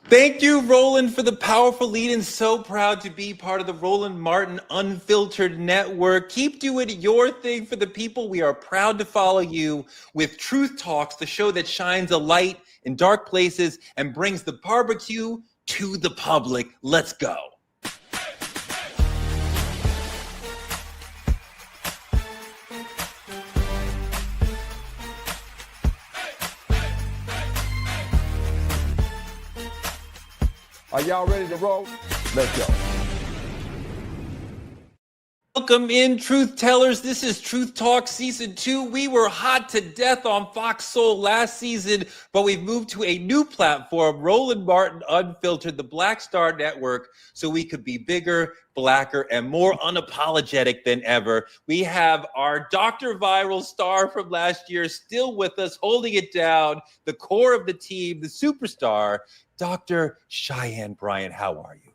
Thank you, Roland, for the powerful lead, and so proud to be part of the Roland Martin Unfiltered Network. Keep doing your thing for the people. We are proud to follow you with Truth Talks, the show that shines a light in dark places and brings the barbecue to the public. Let's go. Are y'all ready to roll? Let's go. Welcome in, Truth Tellers. This is Truth Talk Season 2. We were hot to death on Fox Soul last season, but we've moved to a new platform, Roland Martin Unfiltered, the Black Star Network, so we could be bigger, blacker, and more unapologetic than ever. We have our Dr. Viral star from last year still with us, holding it down, the core of the team, the superstar, Dr. Cheyenne Bryant. How are you?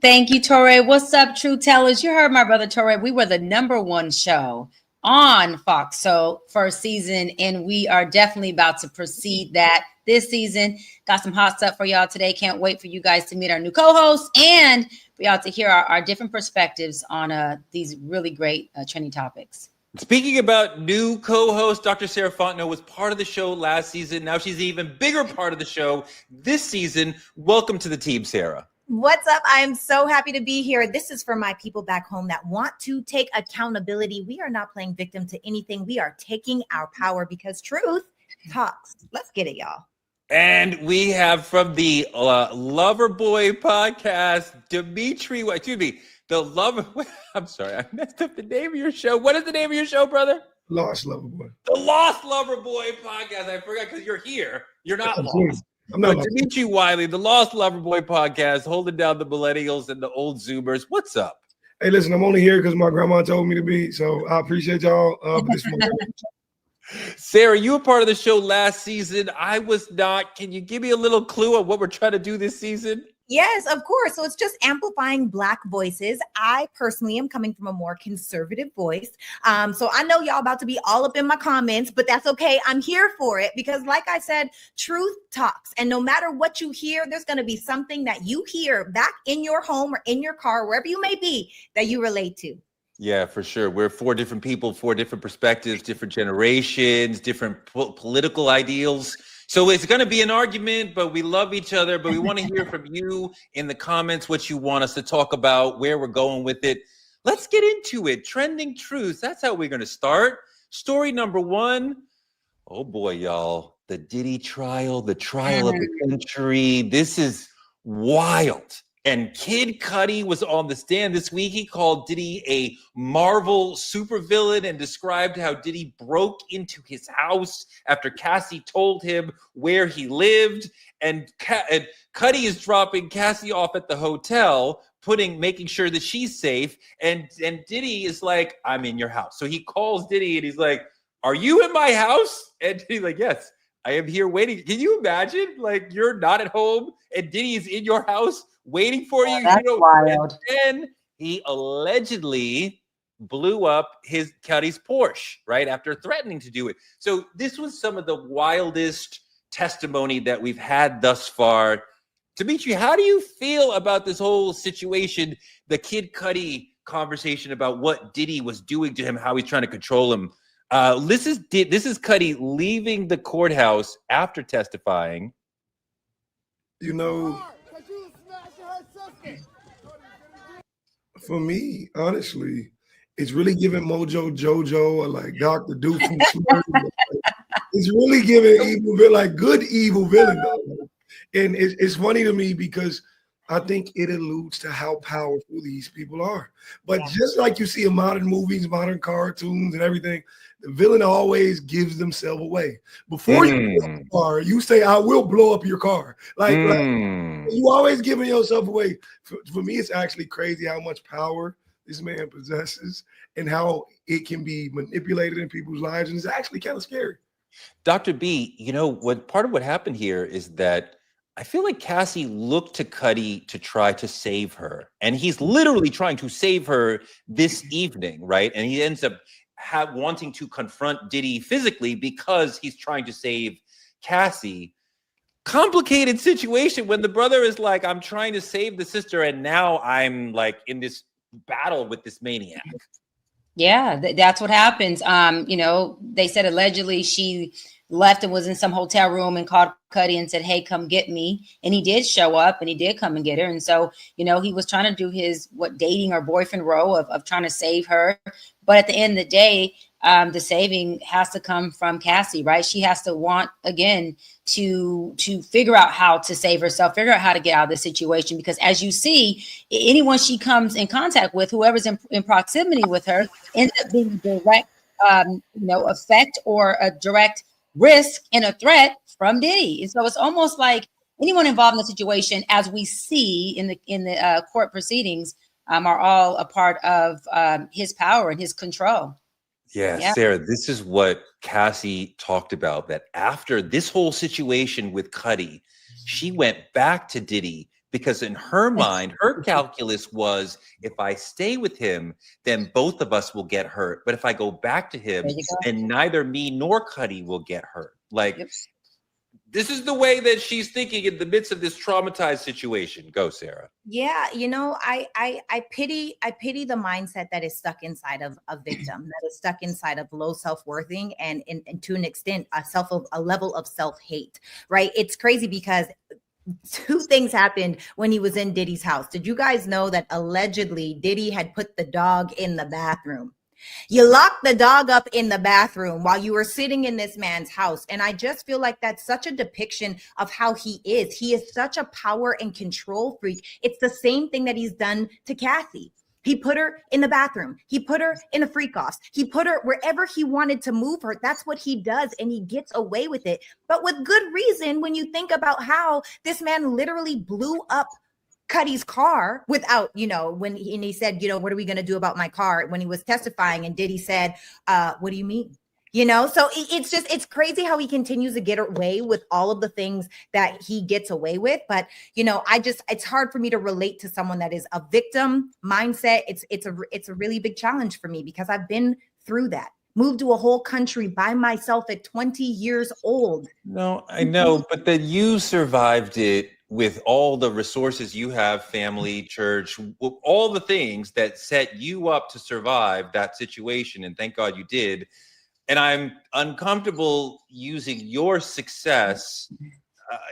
Thank you, Torre. What's up, Truth Tellers? You heard my brother Torre. We were the #1 show on Fox Soul first season, and we are definitely about to proceed that this season. Got some hot stuff for y'all today. Can't wait for you guys to meet our new co-hosts and for y'all to hear our different perspectives on these really great trending topics. Speaking about new co-host, Dr. Sarah Fontenot was part of the show last season. Now she's an even bigger part of the show this season. Welcome to the team, Sarah. What's up? I'm so happy to be here. This is for my people back home that want to take accountability. We are not playing victim to anything. We are taking our power because truth talks. Let's get it, y'all. And we have from the Loverboy podcast, Demetri. I'm sorry, I messed up the name of your show. What is the name of your show, brother? Lost Loverboy. The Lost Loverboy podcast. I forgot because you're here. You're not lost. I'm not lost. Demetri Wiley, the Lost Loverboy podcast, holding down the millennials and the old Zoomers. What's up? Hey, listen, I'm only here because my grandma told me to be, so I appreciate y'all. Sarah, you were part of the show last season. I was not. Can you give me a little clue on what we're trying to do this season? Yes, of course. So it's just amplifying Black voices. I personally am coming from a more conservative voice. So I know y'all about to be all up in my comments, but that's okay. I'm here for it because like I said, truth talks. And no matter what you hear, there's going to be something that you hear back in your home or in your car, wherever you may be, that you relate to. Yeah, for sure. We're 4 different people, 4 different perspectives, different generations, different political ideals. So it's going to be an argument, but we love each other. But we want to hear from you in the comments what you want us to talk about, where we're going with it. Let's get into it. Trending truths. That's how we're going to start. Story number 1. Oh, boy, y'all. The Diddy trial, the trial of the century. This is wild. And Kid Cudi was on the stand this week. He called Diddy a Marvel supervillain and described how Diddy broke into his house after Cassie told him where he lived. And Cudi is dropping Cassie off at the hotel, making sure that she's safe. And Diddy is like, I'm in your house. So he calls Diddy and he's like, are you in my house? And Diddy's like, yes, I am here waiting. Can you imagine? Like, you're not at home and Diddy is in your house waiting for you. That's wild. And then he allegedly blew up Cudi's Porsche, right, after threatening to do it. So this was some of the wildest testimony that we've had thus far. Demetri, how do you feel about this whole situation, the Kid Cudi conversation about what Diddy was doing to him, how he's trying to control him? This is Cudi leaving the courthouse after testifying. You know, for me, honestly, it's really giving Mojo Jojo or like Dr. Duke from Slurry. It's really giving evil villain, like good evil villain, though. And it's funny to me because I think it alludes to how powerful these people are. But just like you see in modern movies, modern cartoons and everything, the villain always gives themselves away. Before you blow up a car, you say, I will blow up your car. Like you always giving yourself away. For me, it's actually crazy how much power this man possesses and how it can be manipulated in people's lives. And it's actually kind of scary. Dr. B, you know, part of what happened here is that I feel like Cassie looked to Cudi to try to save her. And he's literally trying to save her this evening, right? And he ends up wanting to confront Diddy physically because he's trying to save Cassie. complicated situation when the brother is like, I'm trying to save the sister, and now I'm like in this battle with this maniac. Yeah, that's what happens. You know, they said allegedly she left and was in some hotel room and called Cudi and said, hey, come get me. And he did show up and he did come and get her. And so, you know, he was trying to do his dating or boyfriend role of trying to save her. But at the end of the day, the saving has to come from Cassie, right? She has to want, again, to figure out how to save herself, figure out how to get out of the situation. Because as you see, anyone she comes in contact with, whoever's in proximity with her, ends up being a direct, effect or a direct risk and a threat from Diddy. And so it's almost like anyone involved in the situation, as we see in the court proceedings, are all a part of his power and his control. Yeah, Sarah, this is what Cassie talked about, that after this whole situation with Cudi, she went back to Diddy because in her mind, her calculus was, if I stay with him, then both of us will get hurt. But if I go back to him, then neither me nor Cudi will get hurt. Like, this is the way that she's thinking in the midst of this traumatized situation. Go, Sarah. Yeah, you know, I pity the mindset that is stuck inside of a victim, that is stuck inside of low self-worthing and to an extent a level of self-hate, right? It's crazy because two things happened when he was in Diddy's house. Did you guys know that allegedly Diddy had put the dog in the bathroom? You locked the dog up in the bathroom while you were sitting in this man's house. And I just feel like that's such a depiction of how he is. He is such a power and control freak. It's the same thing that he's done to Cassie. He put her in the bathroom. He put her in a freak off. He put her wherever he wanted to move her. That's what he does. And he gets away with it. But with good reason, when you think about how this man literally blew up Cudi's car without, when he said, what are we going to do about my car? When he was testifying, and Diddy said, what do you mean? So it's crazy how he continues to get away with all of the things that he gets away with. But, it's hard for me to relate to someone that is a victim mindset. It's a really big challenge for me because I've been through that. Moved to a whole country by myself at 20 years old. No, I know, but that you survived it with all the resources you have, family, church, all the things that set you up to survive that situation. And thank God you did. And I'm uncomfortable using your success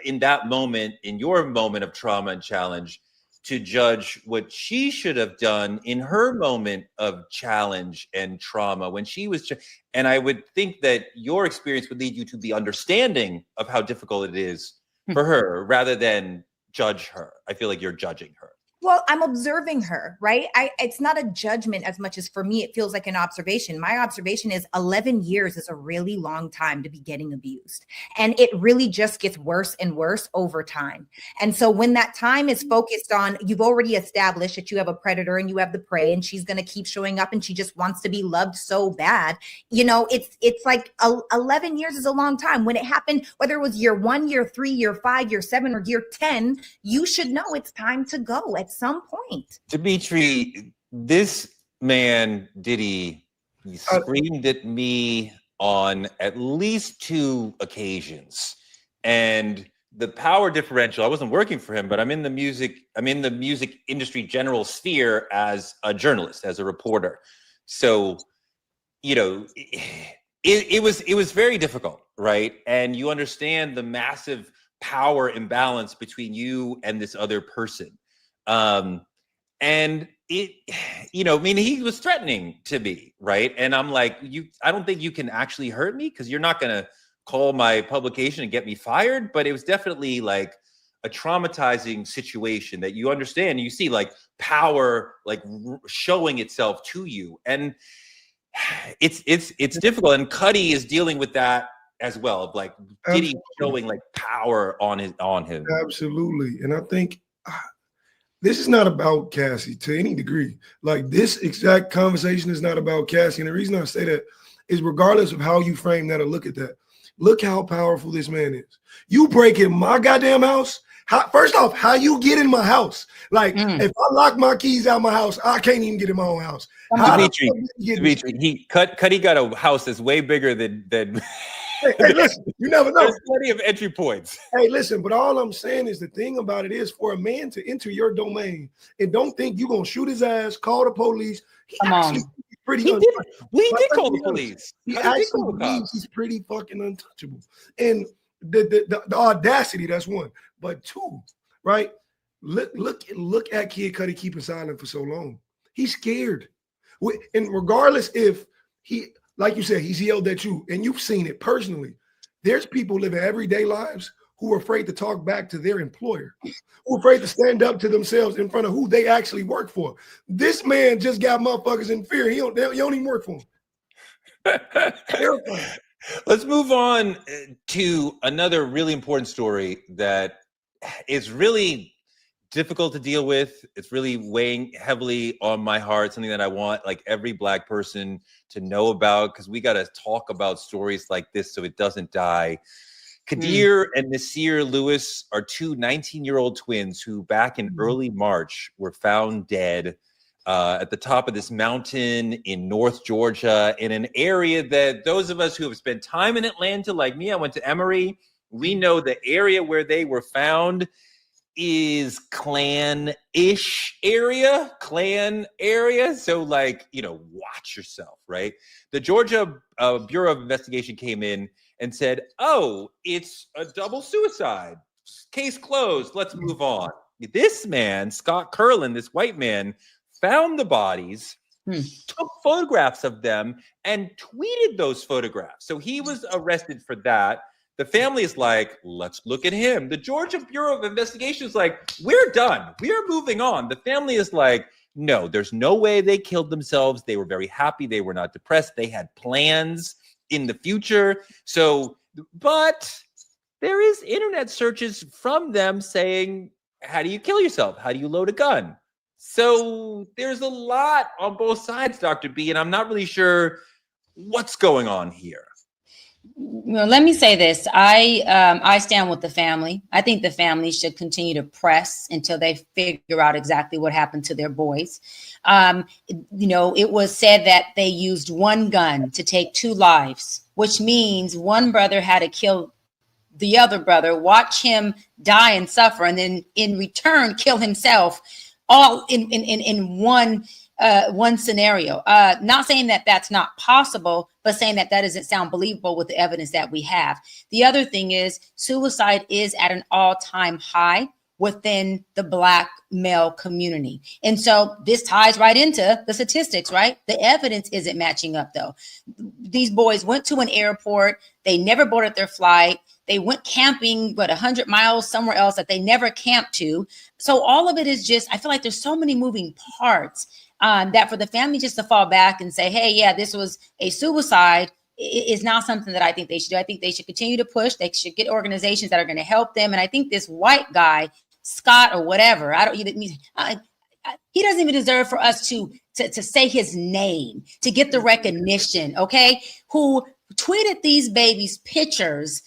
in that moment, in your moment of trauma and challenge, to judge what she should have done in her moment of challenge and trauma when she was. And I would think that your experience would lead you to be understanding of how difficult it is for her rather than judge her. I feel like you're judging her. Well, I'm observing her, right? It's not a judgment as much as for me, it feels like an observation. My observation is 11 years is a really long time to be getting abused. And it really just gets worse and worse over time. And so when that time is focused on, you've already established that you have a predator and you have the prey, and she's going to keep showing up and she just wants to be loved so bad. It's like 11 years is a long time. When it happened, whether it was year 1, year 3, year 5, year 7, or year 10, you should know it's time to go at some point. Demetri, this man, Diddy, he screamed at me on at least 2 occasions. And the power differential, I wasn't working for him, but I'm in the music industry general sphere as a journalist, as a reporter. So, it was very difficult, right? And you understand the massive power imbalance between you and this other person. And he was threatening to me, right? And I'm like, I don't think you can actually hurt me because you're not going to call my publication and get me fired. But it was definitely like a traumatizing situation that you understand. You see like power, like showing itself to you. And it's difficult. And Cudi is dealing with that as well. Of like Diddy showing like power on him. Absolutely. And I think this is not about Cassie to any degree. Like, this exact conversation is not about Cassie. And the reason I say that is regardless of how you frame that or look at that, look how powerful this man is. You break in my goddamn house. First off, how you get in my house? Like, if I lock my keys out my house, I can't even get in my own house. Demetri, Cudi got a house that's way bigger than Hey, listen, you never know. There's plenty of entry points. Hey, listen, but all I'm saying is the thing about it is for a man to enter your domain and don't think you're gonna shoot his ass, call the police. He Come actually on. pretty We untouchable. did call the police. He How did they actually call the believes cops? he's pretty fucking untouchable. And the audacity, that's one. But two, right? Look at Kid Cudi keeping silent for so long. He's scared. And regardless if he, like you said, he's yelled at you, and you've seen it personally. There's people living everyday lives who are afraid to talk back to their employer, who are afraid to stand up to themselves in front of who they actually work for. This man just got motherfuckers in fear. You don't even work for him. Terrifying. Let's move on to another really important story that is really difficult to deal with. It's really weighing heavily on my heart, something that I want like every Black person to know about, because we got to talk about stories like this so it doesn't die. Kadir and Nasir Lewis are two 19-year-old twins who back in early March were found dead at the top of this mountain in North Georgia, in an area that those of us who have spent time in Atlanta, like me, I went to Emory, we know the area where they were found is Klan-ish area, Klan area. So like, you know, watch yourself, right? The Georgia Bureau of Investigation came in and said, oh, it's a double suicide. Case closed. Let's move on. This man, Scott Curlin, this white man, found the bodies, took photographs of them, and tweeted those photographs. So he was arrested for that. The family is like, let's look at him. The Georgia Bureau of Investigation is like, we're done. We are moving on. The family is like, no, there's no way they killed themselves. They were very happy. They were not depressed. They had plans in the future. So, but there is internet searches from them saying, how do you kill yourself? How do you load a gun? So there's a lot on both sides, Dr. B, and I'm not really sure what's going on here. Well, let me say this. I stand with the family. I think the family should continue to press until they figure out exactly what happened to their boys. You know, it was said that they used one gun to take two lives, which means one brother had to kill the other brother, watch him die and suffer, and then in return kill himself, all in one scenario. Not saying that that's not possible, but saying that that doesn't sound believable with the evidence that we have. The other thing is suicide is at an all-time high within the Black male community. And so this ties right into the statistics, right? The evidence isn't matching up though. These boys went to an airport. They never boarded their flight. They went camping, 100 miles somewhere else that they never camped to. So all of it is just, I feel like there's so many moving parts that for the family just to fall back and say, hey, yeah, this was a suicide is not something that I think they should do. I think they should continue to push. They should get organizations that are going to help them. And I think this white guy, Scott or whatever, he doesn't even deserve for us to say his name, to get the recognition, okay? Who tweeted these babies pictures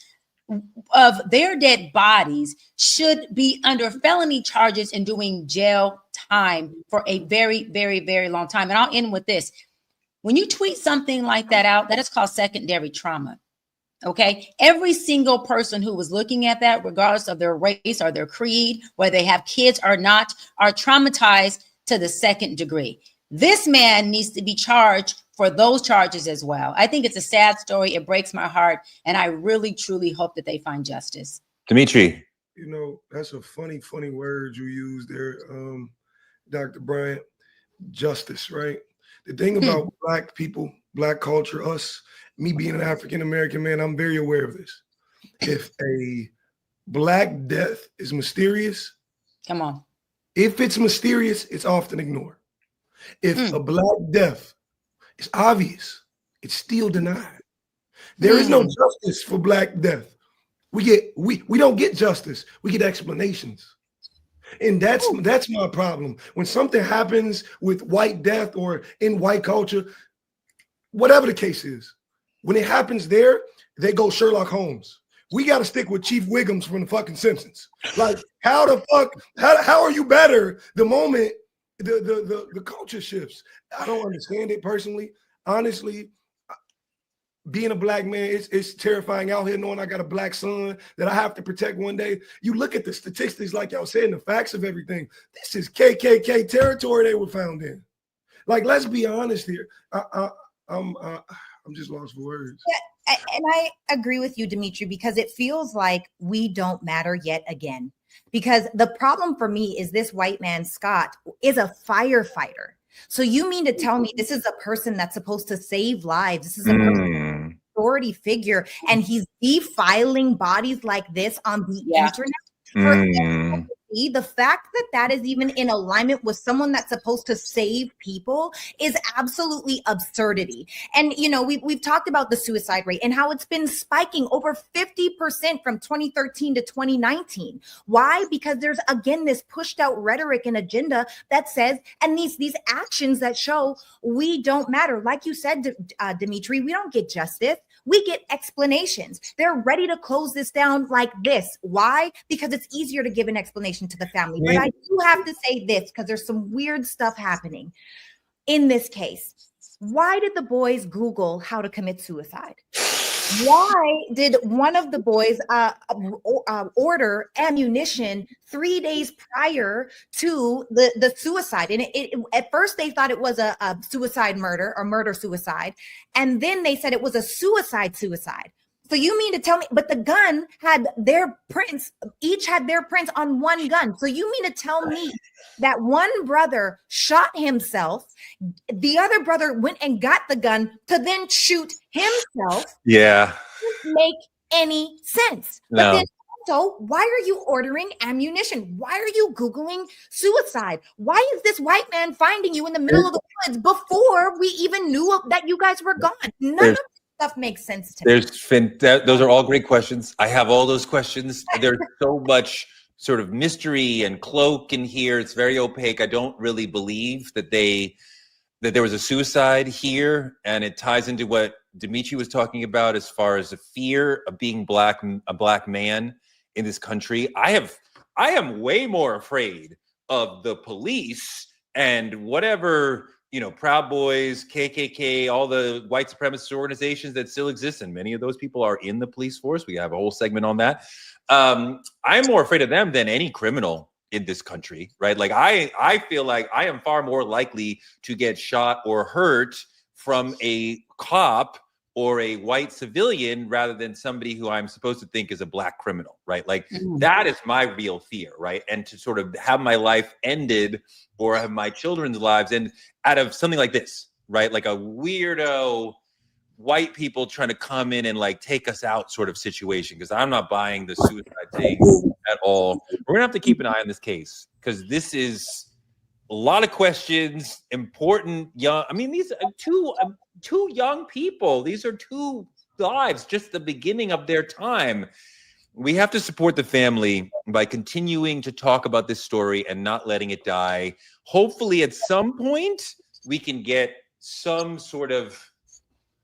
of their dead bodies should be under felony charges and doing jail time for a very, very, very long time. And I'll end with this. When you tweet something like that out, that is called secondary trauma. Okay. Every single person who was looking at that, regardless of their race or their creed, whether they have kids or not, are traumatized to the second degree. This man needs to be charged for those charges as well. I think it's a sad story. It breaks my heart. And I really, truly hope that they find justice. Demetri. You know, that's a funny word you use there, Dr. Bryant. Justice, right? The thing about Black people, Black culture, us, me being an African-American man, I'm very aware of this. If a Black death is mysterious, come on. If it's mysterious, it's often ignored. If a Black death is obvious, it's still denied. There is no justice for Black death. We don't get justice. We get explanations. And that's my problem. When something happens with white death or in white culture, whatever the case is, when it happens there, they go Sherlock Holmes. We got to stick with Chief Wiggums from the fucking Simpsons. Like, how the fuck, how are you better the moment the culture shifts? I don't understand it personally. Honestly, being a black man, it's terrifying out here knowing I got a black son that I have to protect one day. You look at the statistics, like y'all said, and the facts of everything. This is KKK territory they were found in. Like, let's be honest here. I'm just lost for words. Yeah, and I agree with you, Demetri, because it feels like we don't matter yet again. Because the problem for me is this white man, Scott, is a firefighter. So you mean to tell me this is a person that's supposed to save lives? This is a authority figure, and he's defiling bodies like this on the internet for everyone to see? The fact that that is even in alignment with someone that's supposed to save people is absolutely absurdity. And you know, we've talked about the suicide rate and how it's been spiking over 50% from 2013 to 2019. Why? Because there's again this pushed out rhetoric and agenda that says, and these actions that show we don't matter. Like you said, Demetri, we don't get justice. We get explanations. They're ready to close this down like this. Why? Because it's easier to give an explanation to the family. But I do have to say this because there's some weird stuff happening in this case. Why did the boys Google how to commit suicide? Why did one of the boys order ammunition 3 days prior to the suicide? And at first they thought it was a suicide murder or murder-suicide. And then they said it was a suicide-suicide. So you mean to tell me, but the gun had their prints, each had their prints on one gun. So you mean to tell me that one brother shot himself, the other brother went and got the gun to then shoot himself? Yeah. Doesn't make any sense. No. But then also, why are you ordering ammunition? Why are you Googling suicide? Why is this white man finding you in the middle of the woods before we even knew that you guys were gone? None of stuff makes sense to me. Those are all great questions. I have all those questions. There's so much sort of mystery and cloak in here. It's very opaque. I don't really believe that there was a suicide here, and it ties into what Demetri was talking about as far as the fear of being a black man in this country. I am way more afraid of the police and whatever, you know, Proud Boys, KKK, all the white supremacist organizations that still exist, and many of those people are in the police force. We have a whole segment on that. I'm more afraid of them than any criminal in this country, right? Like I feel like I am far more likely to get shot or hurt from a cop or a white civilian rather than somebody who I'm supposed to think is a black criminal, right? Like that is my real fear, right? And to sort of have my life ended or have my children's lives end out of something like this, right? Like a weirdo white people trying to come in and like take us out sort of situation, because I'm not buying the suicide thing at all. We're gonna have to keep an eye on this case because this is a lot of questions, important, young. I mean, these are two young people. These are two lives, just the beginning of their time. We have to support the family by continuing to talk about this story and not letting it die. Hopefully, at some point, we can get some sort of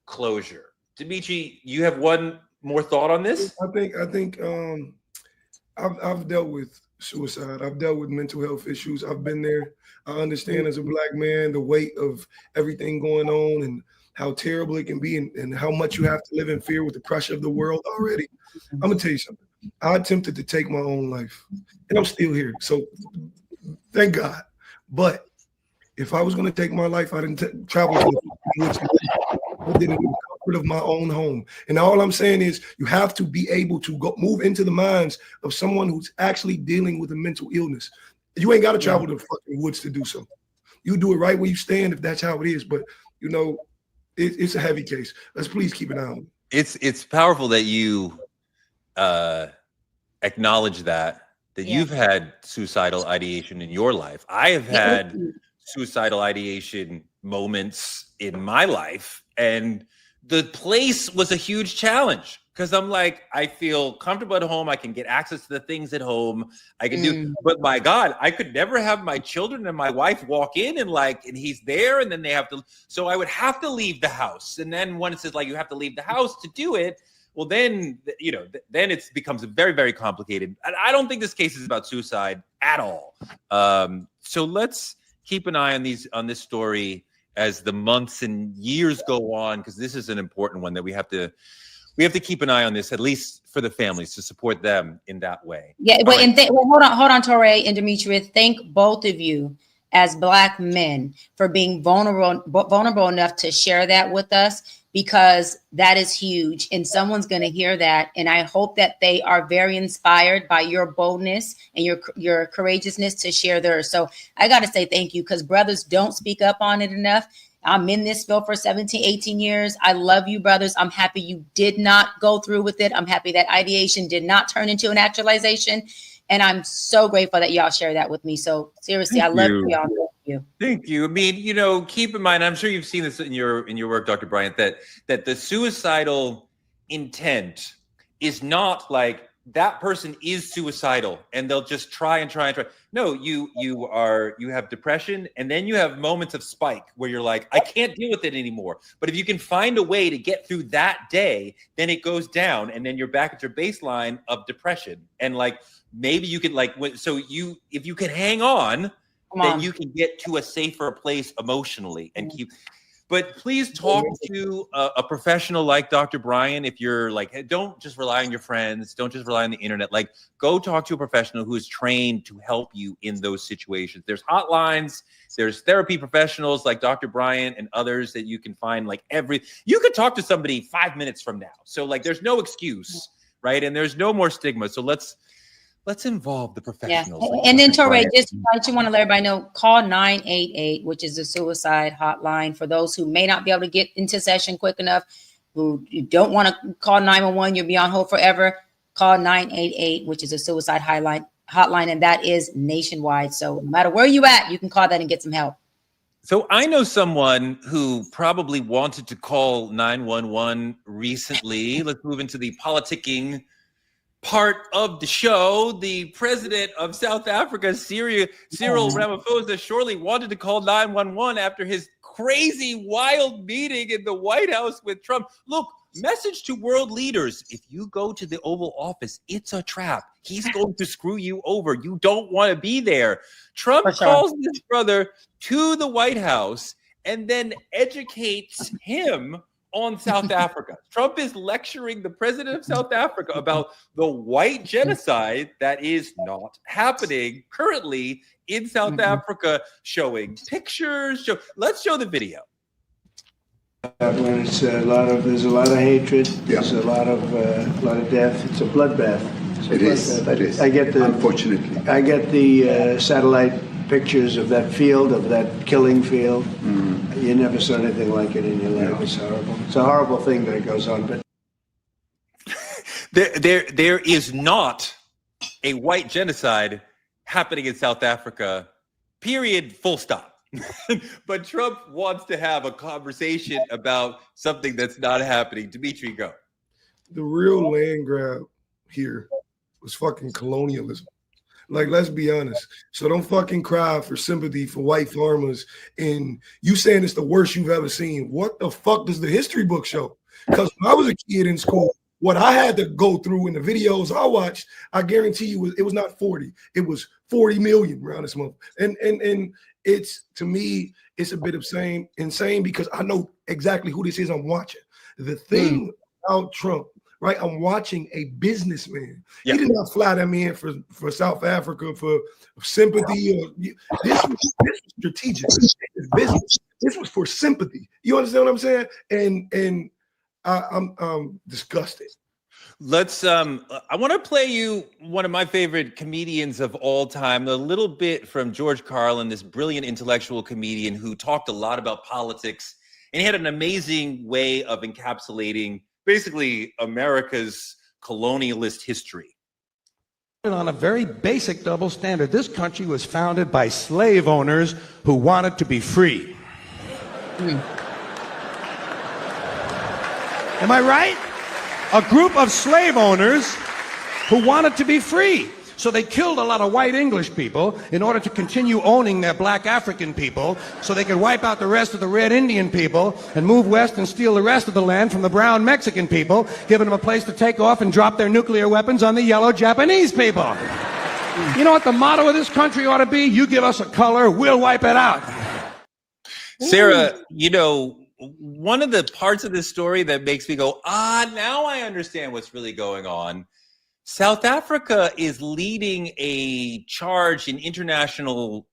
closure. Demetri, you have one more thought on this? I think I've dealt with suicide. I've dealt with mental health issues. I've been there. I understand as a black man the weight of everything going on and how terrible it can be and how much you have to live in fear with the pressure of the world already. I'm gonna tell you something. I attempted to take my own life and I'm still here. So thank God. But if I was gonna take my life, I didn't travel to the woods. I did it in the comfort of my own home. And all I'm saying is you have to be able to go move into the minds of someone who's actually dealing with a mental illness. You ain't got to travel to the fucking woods to do so. You do it right where you stand if that's how it is. But, you know, it's a heavy case. Let's please keep an eye on it. It's powerful that you acknowledge that you've had suicidal ideation in your life. I have had suicidal ideation moments in my life, and the place was a huge challenge because I'm like, I feel comfortable at home. I can get access to the things at home. I can do, but my God, I could never have my children and my wife walk in and he's there and then they have to, so I would have to leave the house. And then when it says like, you have to leave the house to do it, well, then, you know, then it becomes very, very complicated. I don't think this case is about suicide at all. So let's keep an eye on this story as the months and years go on, because this is an important one that we have to keep an eye on this, at least for the families, to support them in that way. Yeah, but right. Hold on, Torre and Demetri. Thank both of you as Black men for being vulnerable enough to share that with us, because that is huge, and someone's going to hear that. And I hope that they are very inspired by your boldness and your courageousness to share theirs. So I got to say thank you, because brothers don't speak up on it enough. I'm in this field for 17, 18 years. I love you, brothers. I'm happy you did not go through with it. I'm happy that ideation did not turn into an actualization. And I'm so grateful that y'all share that with me. So seriously, I love y'all. Thank you. Thank you. I mean, you know, keep in mind, I'm sure you've seen this in your work, Dr. Bryant, that the suicidal intent is not like that person is suicidal and they'll just try and try and try. No, you have depression, and then you have moments of spike where you're like, I can't deal with it anymore. But if you can find a way to get through that day, then it goes down, and then you're back at your baseline of depression. And like, maybe you can if you can hang on, then you can get to a safer place emotionally and keep. But please talk to a professional like Dr. Bryant. If you're like, hey, don't just rely on your friends. Don't just rely on the internet. Like, go talk to a professional who is trained to help you in those situations. There's hotlines. There's therapy professionals like Dr. Bryant and others that you can find. You could talk to somebody 5 minutes from now. So like, there's no excuse, right? And there's no more stigma. So let's involve the professionals. Yeah. And then Torre, just you want to let everybody know, call 988, which is a suicide hotline for those who may not be able to get into session quick enough, who you don't want to call 911, you'll be on hold forever. Call 988, which is a suicide hotline, and that is nationwide. So no matter where you at, you can call that and get some help. So I know someone who probably wanted to call 911 recently. Let's move into the politicking part of the show. The president of South Africa, Cyril Ramaphosa, surely wanted to call 911 after his crazy, wild meeting in the White House with Trump. Look, message to world leaders: if you go to the Oval Office, it's a trap. He's going to screw you over. You don't want to be there. Trump calls his brother to the White House and then educates him on South Africa. Trump is lecturing the president of South Africa about the white genocide that is not happening currently in South Africa, showing pictures. Let's show the video. When it's there's a lot of hatred, there's a lot of death. It's a bloodbath. It is. I get the unfortunately. I get the satellite pictures of that field, of that killing field. You never saw anything like it in your life. It's horrible. It's a horrible thing that goes on. But there is not a white genocide happening in South Africa. Period. Full stop. But Trump wants to have a conversation about something that's not happening. Demetri, go. The real land grab here was fucking colonialism. Like, let's be honest. So don't fucking cry for sympathy for white farmers. And you saying it's the worst you've ever seen. What the fuck does the history book show? Because when I was a kid in school, what I had to go through in the videos I watched, I guarantee you it was not 40. It was 40 million around this month. And it's, to me, it's a bit of insane because I know exactly who this is I'm watching. The thing about Trump, right? I'm watching a businessman. He did not fly that man for South Africa for sympathy. This was strategic. This was business. This was for sympathy. You understand what I'm saying? And I'm disgusted. Let's I want to play you one of my favorite comedians of all time, a little bit from George Carlin, this brilliant intellectual comedian who talked a lot about politics, and he had an amazing way of encapsulating basically America's colonialist history. On a very basic double standard, this country was founded by slave owners who wanted to be free. Am I right? A group of slave owners who wanted to be free. So they killed a lot of white English people in order to continue owning their black African people so they could wipe out the rest of the red Indian people and move west and steal the rest of the land from the brown Mexican people, giving them a place to take off and drop their nuclear weapons on the yellow Japanese people. You know what the motto of this country ought to be? You give us a color, we'll wipe it out. Sarah, you know, one of the parts of this story that makes me go, now I understand what's really going on. South Africa is leading a charge in international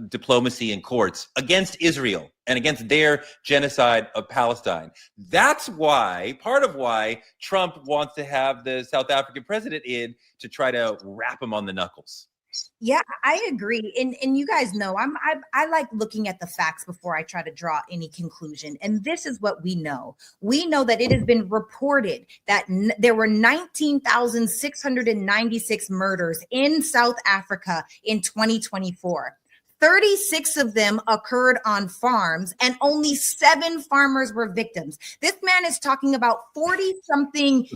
diplomacy and courts against Israel and against their genocide of Palestine. That's why, part of why Trump wants to have the South African president in to try to rap him on the knuckles. Yeah, I agree. And you guys know I like looking at the facts before I try to draw any conclusion. And this is what we know. We know that it has been reported that there were 19,696 murders in South Africa in 2024. 36 of them occurred on farms, and only 7 farmers were victims. This man is talking about 40-something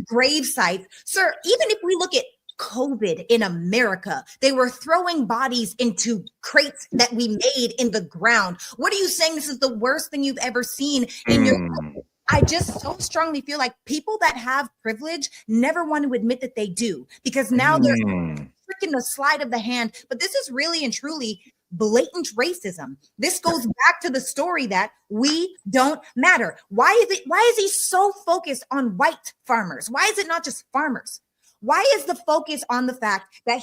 grave sites. Sir, even if we look at COVID in America, they were throwing bodies into crates that we made in the ground. What are you saying? This is the worst thing you've ever seen in your life? I just so strongly feel like people that have privilege never want to admit that they do, because now they're freaking the slide of the hand. But this is really and truly blatant racism. This goes back to the story that we don't matter. Why is he so focused on white farmers? Why is it not just farmers? Why is the focus on the fact that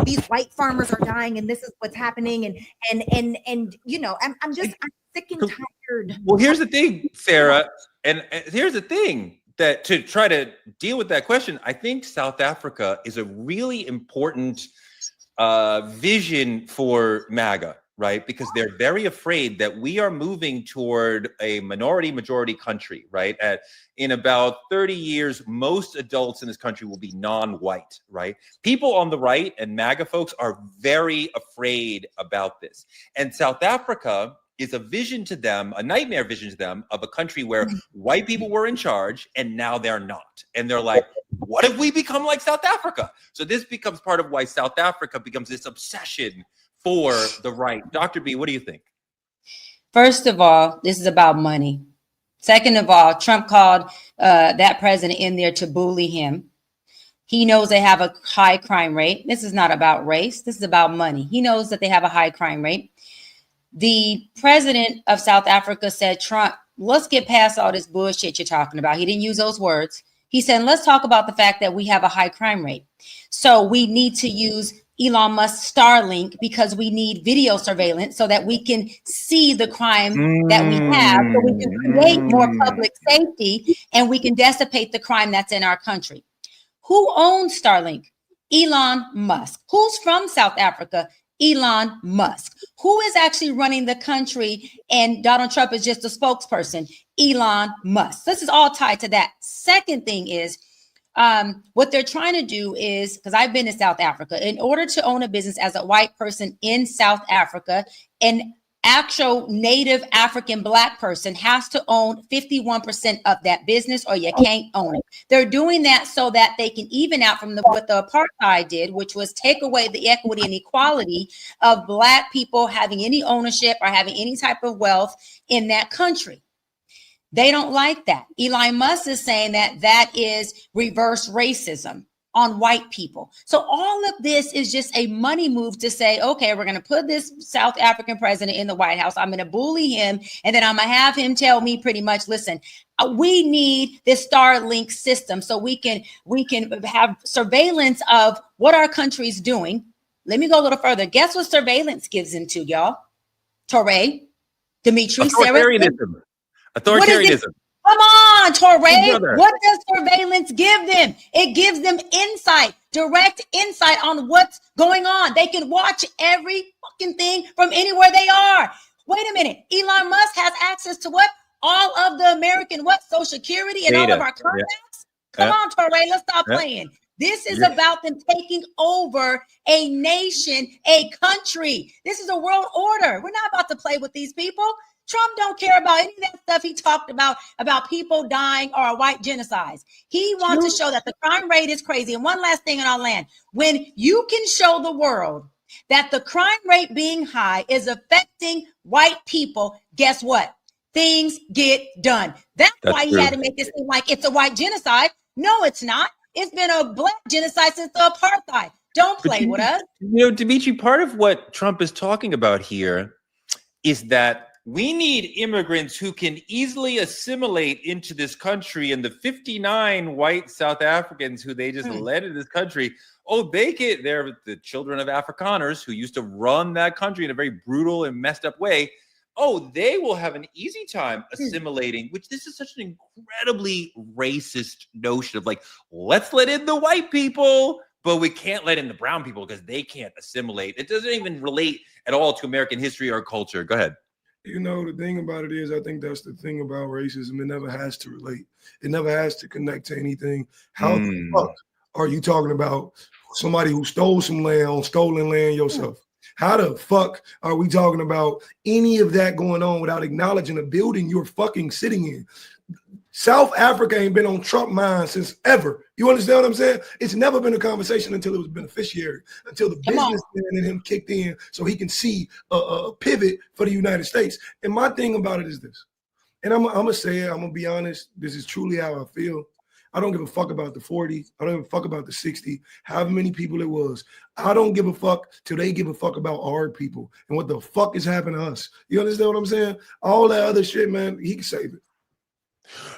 these white farmers are dying and this is what's happening? And you know, I'm sick and tired. Well, here's the thing, Sarah, and here's the thing, that to try to deal with that question, I think South Africa is a really important vision for MAGA, right? Because they're very afraid that we are moving toward a majority country, right? In about 30 years, most adults in this country will be non-white, right? People on the right and MAGA folks are very afraid about this. And South Africa is a vision to them, a nightmare vision to them, of a country where white people were in charge and now they're not. And they're like, what if we become like South Africa? So this becomes part of why South Africa becomes this obsession for the right. Dr. B, what do you think? First of all, this is about money. Second of all, Trump called that president in there to bully him. He knows they have a high crime rate. This is not about race. This is about money. He knows that they have a high crime rate. The president of South Africa said, Trump, let's get past all this bullshit you're talking about. He didn't use those words. He said, let's talk about the fact that we have a high crime rate. So we need to use Elon Musk's Starlink because we need video surveillance so that we can see the crime that we have, so we can create more public safety and we can dissipate the crime that's in our country. Who owns Starlink? Elon Musk. Who's from South Africa? Elon Musk. Who is actually running the country? And Donald Trump is just a spokesperson. Elon Musk. This is all tied to that. Second thing is, what they're trying to do is, because I've been to South Africa, in order to own a business as a white person in South Africa, an actual native African Black person has to own 51% of that business or you can't own it. They're doing that so that they can even out from what the apartheid did, which was take away the equity and equality of Black people having any ownership or having any type of wealth in that country. They don't like that. Elon Musk is saying that that is reverse racism on white people. So all of this is just a money move to say, okay, we're going to put this South African president in the White House. I'm going to bully him. And then I'm going to have him tell me pretty much, listen, we need this Starlink system so we can have surveillance of what our country's doing. Let me go a little further. Guess what surveillance gives him to, y'all? Torre, Demetri, Authoritarianism. Authoritarianism. Come on, Torre. What does surveillance give them? It gives them insight, direct insight on what's going on. They can watch every fucking thing from anywhere they are. Wait a minute. Elon Musk has access to what? All of the American Social Security and all of our contacts? Come on, Torre. Let's stop playing. This is about them taking over a nation, a country. This is a world order. We're not about to play with these people. Trump don't care about any of that stuff he talked about people dying or white genocides. He wants to show that the crime rate is crazy. And one last thing in our land, when you can show the world that the crime rate being high is affecting white people, guess what? Things get done. That's why he had to make this seem like it's a white genocide. No, it's not. It's been a Black genocide since the apartheid. Don't play with us. You know, Demetri, part of what Trump is talking about here is that we need immigrants who can easily assimilate into this country, and the 59 white South Africans who they just led in this country, they're the children of Afrikaners who used to run that country in a very brutal and messed up way. They will have an easy time assimilating, which this is such an incredibly racist notion of like, let's let in the white people, but we can't let in the brown people because they can't assimilate. It doesn't even relate at all to American history or culture. Go ahead. You know, the thing about it is, I think that's the thing about racism. It never has to relate. It never has to connect to anything. How the fuck are you talking about somebody who stole some land on stolen land yourself? How the fuck are we talking about any of that going on without acknowledging the building you're fucking sitting in? South Africa ain't been on Trump mind since ever. You understand what I'm saying? It's never been a conversation until it was beneficiary, until the businessman in him kicked in so he can see a pivot for the United States. And my thing about it is this, and I'm going to say it, I'm going to be honest, this is truly how I feel. I don't give a fuck about the 40. I don't give a fuck about the 60, however many people it was. I don't give a fuck till they give a fuck about our people and what the fuck is happening to us. You understand what I'm saying? All that other shit, man, he can save it.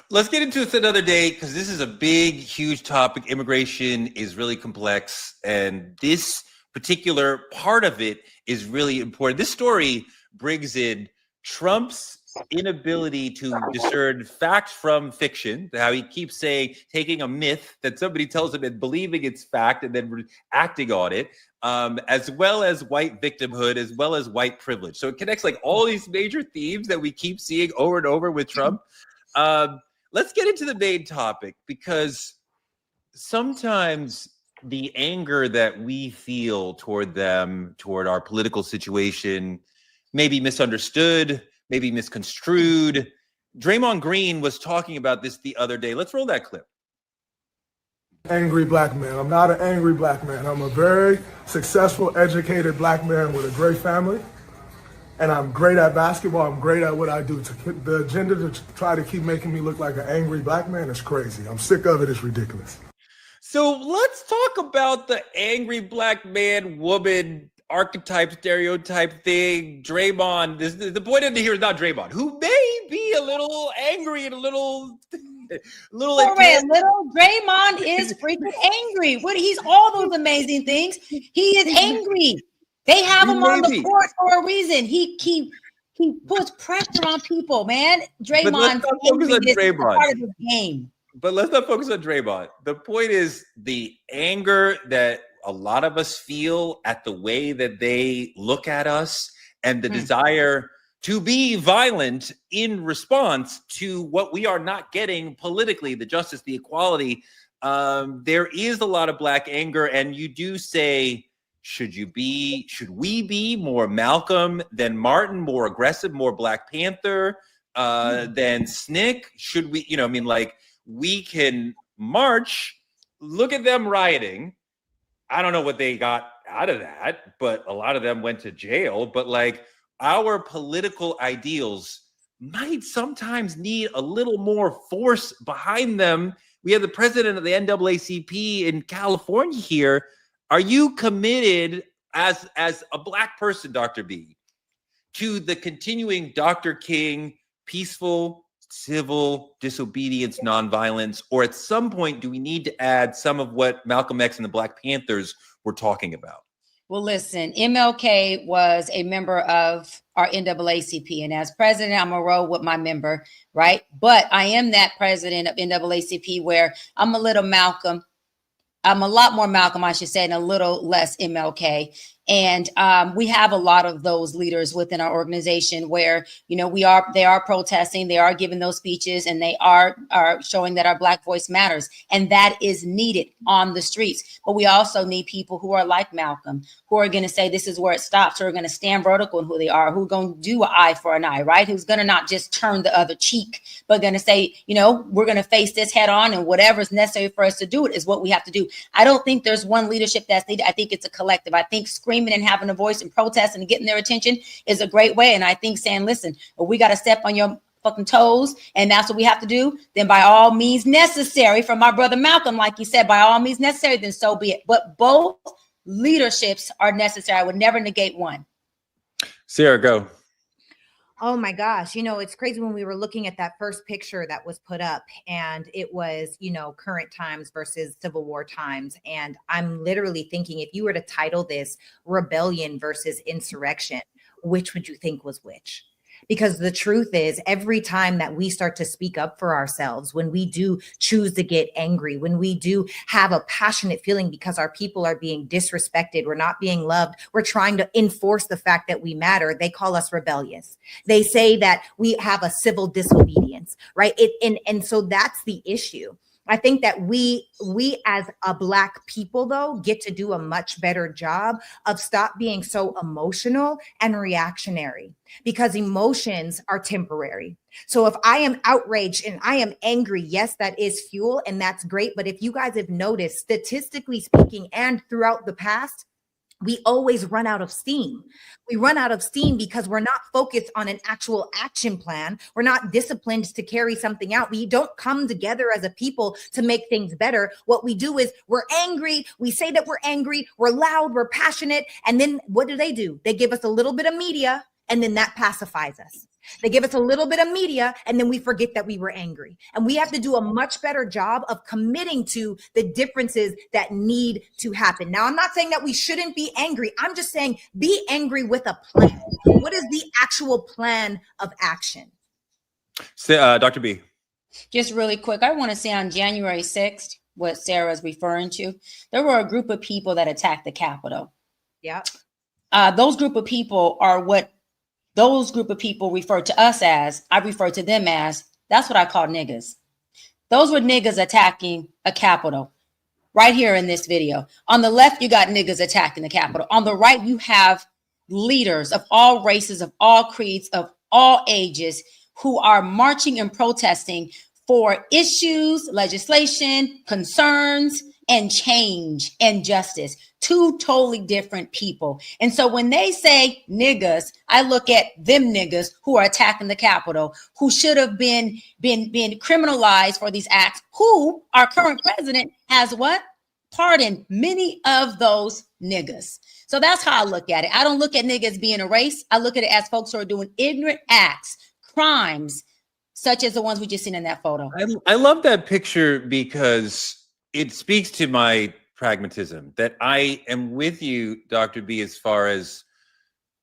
Let's get into this another day because this is a big, huge topic. Immigration is really complex, and this particular part of it is really important. This story brings in Trump's inability to discern fact from fiction, how he keeps saying, taking a myth that somebody tells him and believing it's fact and then acting on it, as well as white victimhood, as well as white privilege. So it connects like all these major themes that we keep seeing over and over with Trump. Let's get into the main topic, because sometimes the anger that we feel toward them, toward our political situation, may be misunderstood, maybe misconstrued. Draymond Green was talking about this the other day. Let's roll that clip. Angry black man. I'm not an angry black man. I'm a very successful, educated black man with a great family. And I'm great at basketball. I'm great at what I do. The agenda to try to keep making me look like an angry black man is crazy. I'm sick of it. It's ridiculous. So let's talk about the angry black man, woman archetype, stereotype thing. Draymond, the point of here is not Draymond, who may be a little angry and a little Draymond is freaking angry. He's all those amazing things. He is angry. They have him on the court for a reason. He puts pressure on people, man. Draymond is part of the game. But let's not focus on Draymond. The point is the anger that a lot of us feel at the way that they look at us, and the desire to be violent in response to what we are not getting politically, the justice, the equality. There is a lot of black anger, and you do say, should we be more Malcolm than Martin, more aggressive, more Black Panther than SNCC? Should we, we can march. Look at them rioting. I don't know what they got out of that, but a lot of them went to jail. But like, our political ideals might sometimes need a little more force behind them. We have the president of the NAACP in California here. Are you committed as a black person, Dr. B, to the continuing Dr. King peaceful, civil disobedience, nonviolence, or at some point do we need to add some of what Malcolm X and the Black Panthers were talking about? Well, listen, MLK was a member of our NAACP, and as president, I'm gonna roll with my member, right? But I am that president of NAACP where I'm a little Malcolm. I'm a lot more Malcolm, I should say, and a little less MLK. And we have a lot of those leaders within our organization where, they are protesting, they are giving those speeches, and they are showing that our Black voice matters. And that is needed on the streets. But we also need people who are like Malcolm, who are going to say this is where it stops, who are going to stand vertical in who they are, who are going to do an eye for an eye, right? Who's going to not just turn the other cheek, but going to say, we're going to face this head on, and whatever's necessary for us to do it is what we have to do. I don't think there's one leadership that's needed. I think it's a collective. I think screaming and having a voice and protest and getting their attention is a great way. And I think saying, listen, we got to step on your fucking toes, and that's what we have to do, then by all means necessary, from my brother Malcolm, like you said, by all means necessary, then so be it. But both leaderships are necessary. I would never negate one. Sarah, go. Oh my gosh. It's crazy when we were looking at that first picture that was put up and it was, current times versus Civil War times. And I'm literally thinking if you were to title this rebellion versus insurrection, which would you think was which? Because the truth is, every time that we start to speak up for ourselves, when we do choose to get angry, when we do have a passionate feeling because our people are being disrespected, we're not being loved, we're trying to enforce the fact that we matter, they call us rebellious. They say that we have a civil disobedience, right? And so that's the issue. I think that we as a Black people, though, get to do a much better job of stop being so emotional and reactionary, because emotions are temporary. So if I am outraged and I am angry, yes, that is fuel and that's great. But if you guys have noticed, statistically speaking, and throughout the past, we always run out of steam. We run out of steam because we're not focused on an actual action plan. We're not disciplined to carry something out. We don't come together as a people to make things better. What we do is we're angry. We say that we're angry. We're loud. We're passionate. And then what do? They give us a little bit of media, and then that pacifies us. They give us a little bit of media, and then we forget that we were angry. And we have to do a much better job of committing to the differences that need to happen. Now, I'm not saying that we shouldn't be angry. I'm just saying be angry with a plan. What is the actual plan of action? Dr. B. Just really quick, I want to say on January 6th, what Sarah's referring to, there were a group of people that attacked the Capitol. Yeah. Those group of people are what those group of people refer to us as, I refer to them as, that's what I call niggas. Those were niggas attacking a Capitol right here in this video. On the left, you got niggas attacking the Capitol. On the right, you have leaders of all races, of all creeds, of all ages who are marching and protesting for issues, legislation, concerns, and change and justice. Two totally different people. And so when they say niggas, I look at them niggas who are attacking the Capitol, who should have been criminalized for these acts, who our current president has what? Pardoned many of those niggas. So that's how I look at it. I don't look at niggas being a race. I look at it as folks who are doing ignorant acts, crimes, such as the ones we just seen in that photo. I love that picture because it speaks to my pragmatism that I am with you, Dr. B, as far as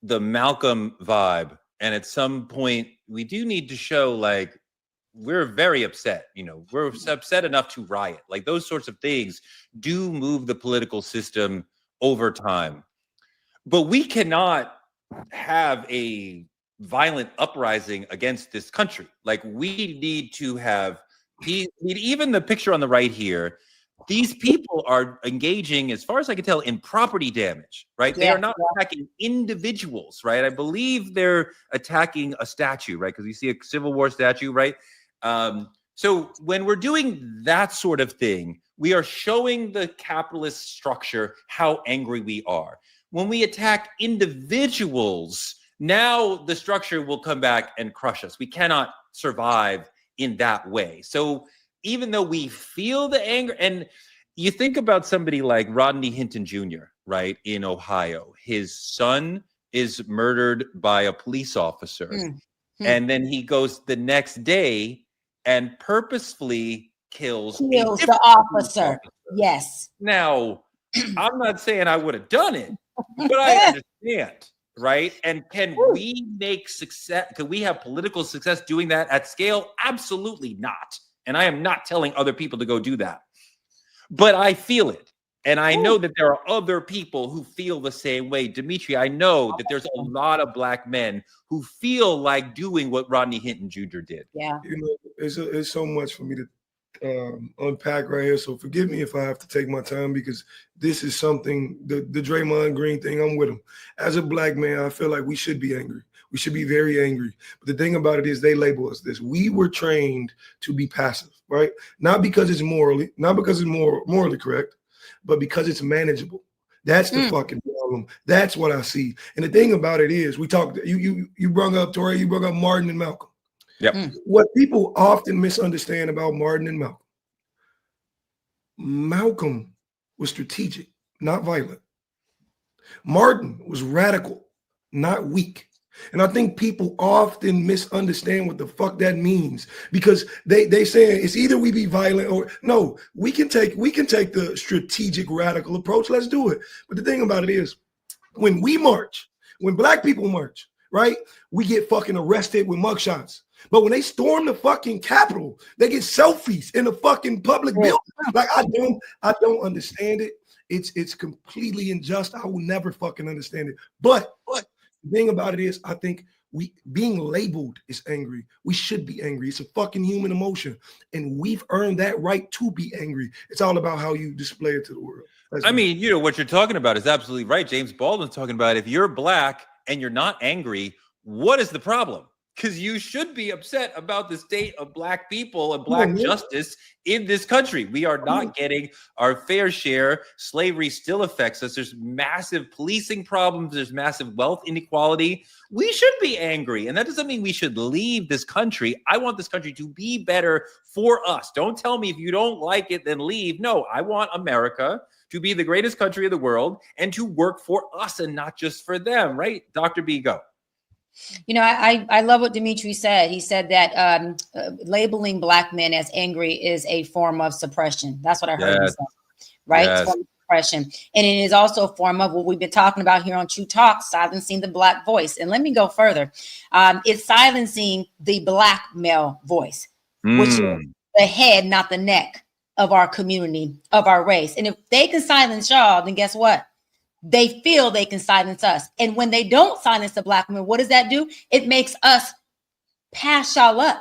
the Malcolm vibe. And at some point, we do need to show, like, we're very upset. We're upset enough to riot. Like, those sorts of things do move the political system over time. But we cannot have a violent uprising against this country. Like, we need to have, even the picture on the right here, these people are engaging, as far as I can tell, in property damage, right? They are not attacking individuals, right? I believe they're attacking a statue, right? Because you see a Civil War statue, right? So when we're doing that sort of thing, we are showing the capitalist structure how angry we are. When we attack individuals, now the structure will come back and crush us. We cannot survive in that way. So even though we feel the anger, and you think about somebody like Rodney Hinton Jr., right, in Ohio, his son is murdered by a police officer. And then he goes the next day and purposefully kills the officer. Yes. Now, I'm not saying I would have done it, but I understand, right? And can we make success? Can we have political success doing that at scale? Absolutely not. And I am not telling other people to go do that. But I feel it. And I know that there are other people who feel the same way. Demetri, I know that there's a lot of Black men who feel like doing what Rodney Hinton Jr. did. Yeah. It's so much for me to unpack right here. So forgive me if I have to take my time, because this is something, the Draymond Green thing, I'm with him. As a Black man, I feel like we should be angry. We should be very angry. But the thing about it is they label us this. We were trained to be passive, right? Not because it's morally correct, but because it's manageable. That's the fucking problem. That's what I see. And the thing about it is, we talked, you brought up, Tori, you brought up Martin and Malcolm. Yep. What people often misunderstand about Martin and Malcolm, Malcolm was strategic, not violent. Martin was radical, not weak. And I think people often misunderstand what the fuck that means, because they saying it's either we be violent or no, we can take the strategic radical approach. Let's do it. But the thing about it is, when we march, when black people march, right, we get fucking arrested with mugshots. But when they storm the fucking Capitol, they get selfies in the fucking public building. Like, I don't understand it. It's completely unjust. I will never fucking understand it. But the thing about it is, I think being labeled is angry. We should be angry. It's a fucking human emotion, and we've earned that right to be angry. It's all about how you display it to the world. I mean, you know, what you're talking about is absolutely right. James Baldwin's talking about, if you're black and you're not angry, what is the problem? Because you should be upset about the state of black people and black justice in this country. We are not getting our fair share. Slavery still affects us. There's massive policing problems. There's massive wealth inequality. We should be angry. And that doesn't mean we should leave this country. I want this country to be better for us. Don't tell me if you don't like it, then leave. No, I want America to be the greatest country in the world and to work for us and not just for them, right? Dr. B, go. You know, I love what Demetri said. He said that labeling black men as angry is a form of suppression. That's what I heard him say, right? Yes. It's a form of suppression. And it is also a form of what we've been talking about here on True Talk, silencing the black voice. And let me go further. It's silencing the black male voice, which is the head, not the neck of our community, of our race. And if they can silence y'all, then guess what? They feel they can silence us. And when they don't silence the black women, what does that do? It makes us pass y'all up,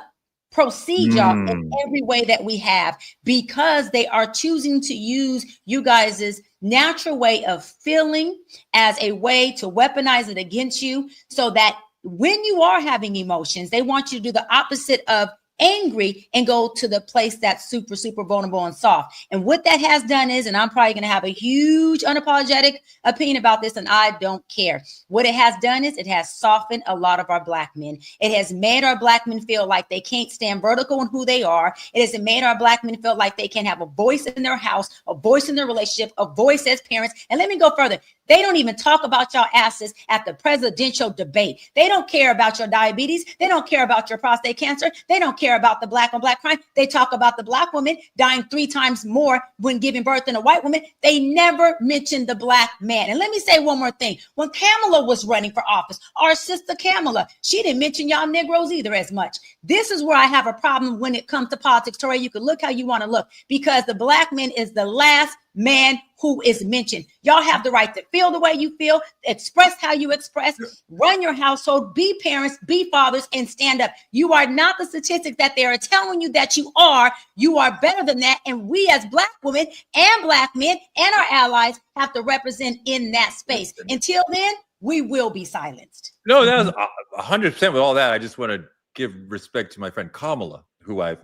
proceed y'all in every way that we have, because they are choosing to use you guys' natural way of feeling as a way to weaponize it against you, so that when you are having emotions, they want you to do the opposite of angry and go to the place that's super, super vulnerable and soft. And what that has done is, and I'm probably going to have a huge unapologetic opinion about this, and I don't care. What it has done is it has softened a lot of our black men. It has made our black men feel like they can't stand vertical in who they are. It has made our black men feel like they can't have a voice in their house, a voice in their relationship, a voice as parents. And let me go further. They don't even talk about y'all asses at the presidential debate. They don't care about your diabetes. They don't care about your prostate cancer. They don't care about the black on black crime. They talk about the black woman dying 3 times more when giving birth than a white woman. They never mention the black man. And let me say one more thing. When Kamala was running for office, our sister Kamala, she didn't mention y'all Negroes either as much. This is where I have a problem when it comes to politics, Tori. You can look how you want to look, because the black man is the last man who is mentioned. Y'all have the right to feel the way you feel, express how you express, run your household, be parents, be fathers, and stand up. You are not the statistic that they are telling you that you are. You are better than that. And we as black women and black men and our allies have to represent in that space. Until then, we will be silenced. No, that was 100% with all that. I just want to give respect to my friend Kamala, who I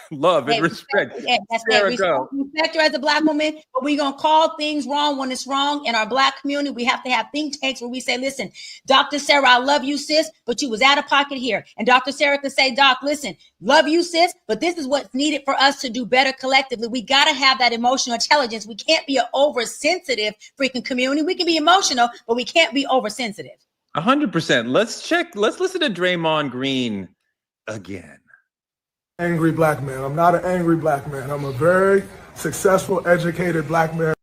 love and respect. Respect her as a black woman, but we're going to call things wrong when it's wrong. In our black community, we have to have think tanks where we say, listen, Dr. Sarah, I love you, sis, but you was out of pocket here. And Dr. Sarah could say, Doc, listen, love you, sis, but this is what's needed for us to do better collectively. We got to have that emotional intelligence. We can't be an oversensitive freaking community. We can be emotional, but we can't be oversensitive. 100%. Let's listen to Draymond Green again. Angry black man. I'm not an angry black man. I'm a very successful, educated black man.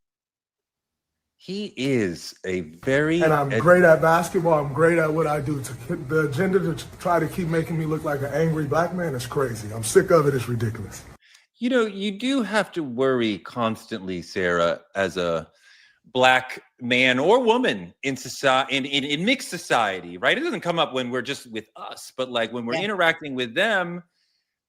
He is a very... And I'm great at basketball. I'm great at what I do. The agenda to try to keep making me look like an angry black man is crazy. I'm sick of it. It's ridiculous. You know, you do have to worry constantly, Sarah, as a black man or woman in society, in mixed society, right? It doesn't come up when we're just with us, but like when we're interacting with them,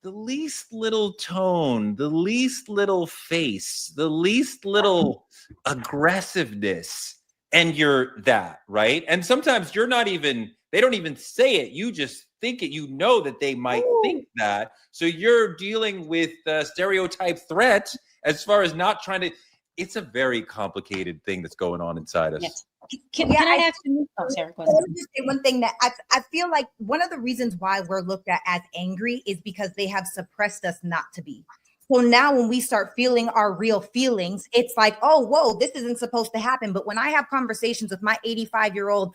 the least little tone, the least little face, the least little aggressiveness, and you're that, right? And sometimes you're not even, they don't even say it. You just think it. You know that they might think that. So you're dealing with stereotype threat as far as not trying to, it's a very complicated thing that's going on inside us. Yes. Can I ask you? Oh, Sarah, let me just say one thing that I feel like one of the reasons why we're looked at as angry is because they have suppressed us not to be. So now when we start feeling our real feelings, it's like, oh, whoa, this isn't supposed to happen. But when I have conversations with my 85-year-old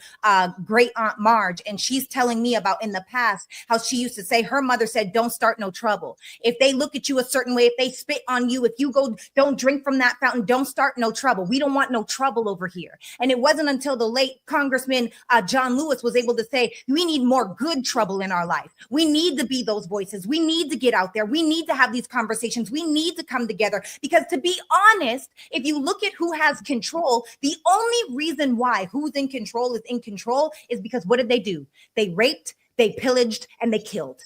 great aunt Marge, and she's telling me about in the past how she used to say her mother said, don't start no trouble. If they look at you a certain way, if they spit on you, if you go, don't drink from that fountain, don't start no trouble. We don't want no trouble over here. And it wasn't until the late Congressman John Lewis was able to say, we need more good trouble in our life. We need to be those voices. We need to get out there. We need to have these conversations. We need to come together, because to be honest, if you look at who has control, the only reason why who's in control is because what did they do? They raped, they pillaged, and they killed.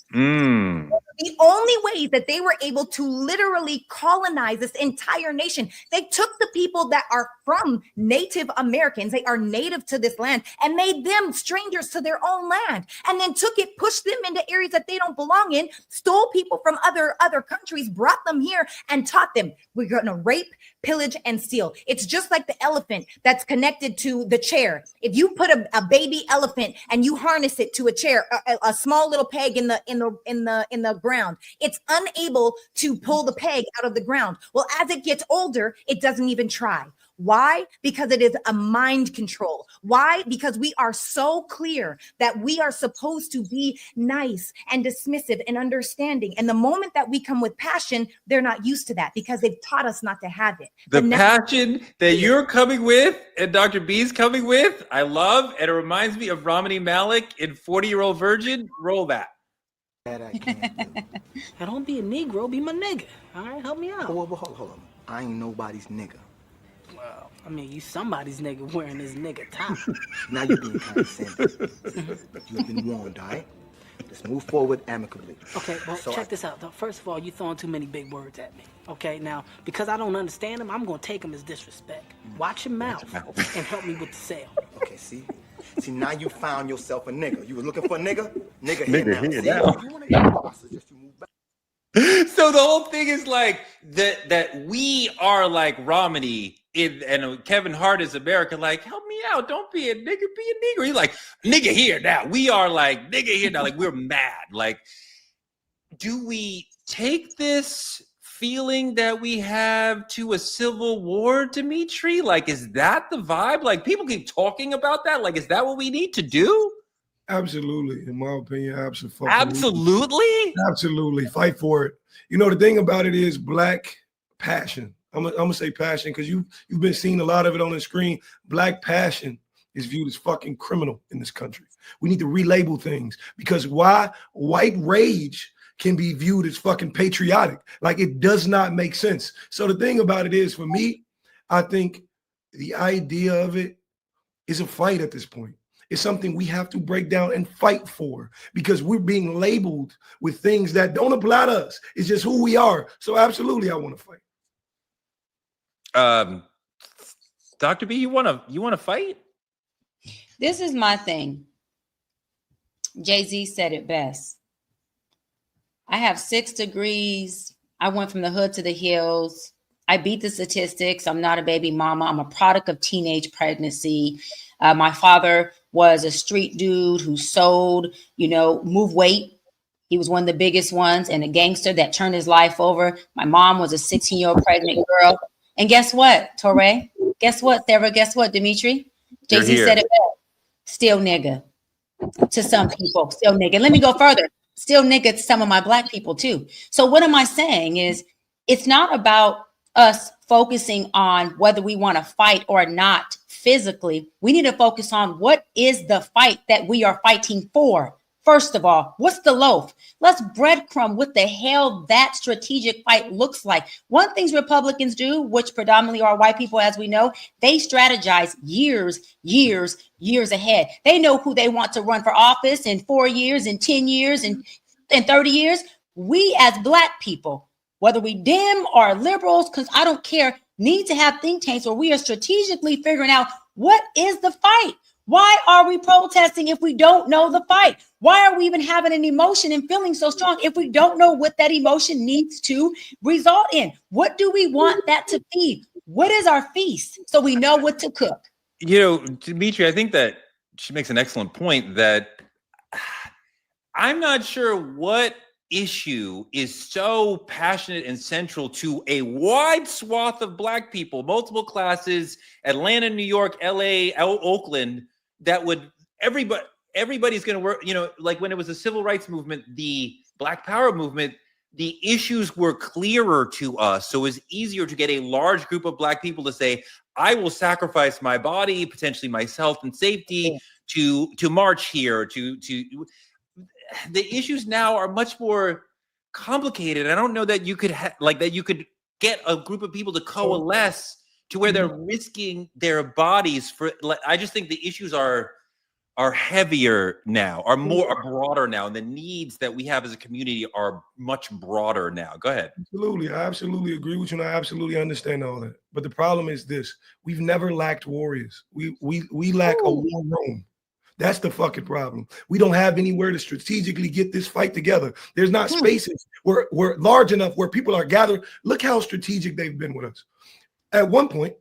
The only way that they were able to literally colonize this entire nation, they took the people that are from Native Americans, they are native to this land, and made them strangers to their own land, and then took it, pushed them into areas that they don't belong in, stole people from other countries, brought them here, and taught them, we're going to rape, pillage, and steal. It's just like the elephant that's connected to the chair. If you put a baby elephant and you harness it to a chair, a small little peg in the ground, it's unable to pull the peg out of the ground. Well, as it gets older, it doesn't even try. Why? Because it is a mind control. Why? Because we are so clear that we are supposed to be nice and dismissive and understanding. And the moment that we come with passion, they're not used to that because they've taught us not to have it. The passion that you're coming with and Dr. B's coming with, I love, and it reminds me of Romany Malik in 40-Year-Old Virgin. Roll that. That I can't do. Now don't be a Negro, be my nigga. All right, help me out. Hold on. I ain't nobody's nigga. Well, I mean, you somebody's nigga wearing this nigga top. Now you're being condescending. You've been warned, all right? Let's move forward amicably. Okay, well, check this out. Though. First of all, you're throwing too many big words at me. Okay, now, because I don't understand them, I'm going to take them as disrespect. Watch your mouth and help me with the sale. Okay, see, now you found yourself a nigga. You were looking for a nigga? Nigga here now. You wanna I suggest you move back. So the whole thing is like that we are like Romney and Kevin Hart is America. Like, help me out. Don't be a nigga, be a nigger. You're like, nigga here now. We are like, nigga here now. Like, we're mad. Like, do we take this feeling that we have to a civil war, Demetri? Like, is that the vibe? Like, people keep talking about that. Like, is that what we need to do? Absolutely, in my opinion, absolutely. Absolutely, fight for it. You know, the thing about it is Black passion. I'm gonna say passion because you've been seeing a lot of it on the screen. Black passion is viewed as fucking criminal in this country. We need to relabel things because why? White rage can be viewed as fucking patriotic. Like, it does not make sense. So the thing about it is, for me, I think the idea of it is a fight at this point. It's something we have to break down and fight for because we're being labeled with things that don't apply to us. It's just who we are. So absolutely, I want to fight. Dr. B, you want to fight? This is my thing. Jay-Z said it best. I have 6 degrees. I went from the hood to the hills. I beat the statistics. I'm not a baby mama. I'm a product of teenage pregnancy. My father was a street dude who sold, move weight. He was one of the biggest ones and a gangster that turned his life over. My mom was a 16-year-old pregnant girl. And guess what, Torre? Guess what, Sarah? Guess what, Demetri? Jay-Z said it well. Still nigga to some people. Still nigga. Let me go further. Still nigga to some of my Black people too. So what am I saying is it's not about us focusing on whether we want to fight or not physically. We need to focus on what is the fight that we are fighting for. First of all, what's the loaf? Let's breadcrumb what the hell that strategic fight looks like. One thing Republicans do, which predominantly are white people, as we know, they strategize years ahead. They know who they want to run for office in 4 years, in 10 years, and 30 years. We as Black people, whether we dim or liberals, because I don't care, need to have think tanks where we are strategically figuring out what is the fight. Why are we protesting if we don't know the fight? Why are we even having an emotion and feeling so strong if we don't know what that emotion needs to result in? What do we want that to be? What is our feast so we know what to cook? Demetri, I think that she makes an excellent point that I'm not sure what issue is so passionate and central to a wide swath of Black people, multiple classes, Atlanta, New York, LA, Oakland, that would everybody's going to work, like when it was the civil rights movement, the Black Power movement, the issues were clearer to us. So it was easier to get a large group of Black people to say, I will sacrifice my body, potentially my health and safety to march here, the issues now are much more complicated. I don't know that you could you could get a group of people to coalesce to where they're risking their bodies for. I just think the issues are heavier now, are broader now, and the needs that we have as a community are much broader now. Go ahead. Absolutely, I absolutely agree with you, and I absolutely understand all that. But the problem is this: we've never lacked warriors. We lack a war room. That's the fucking problem. We don't have anywhere to strategically get this fight together. There's not spaces where we're large enough where people are gathered. Look how strategic they've been with us. At one point,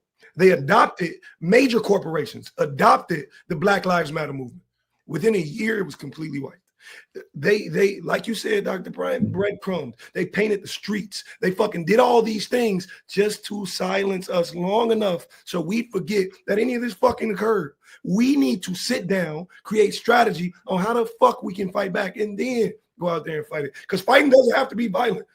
major corporations adopted the Black Lives Matter movement. Within a year, it was completely wiped. They like you said, Dr. Bryant, breadcrumbed. They painted the streets. They fucking did all these things just to silence us long enough so we forget that any of this fucking occurred. We need to sit down, create strategy on how the fuck we can fight back, and then go out there and fight it. Because fighting doesn't have to be violent.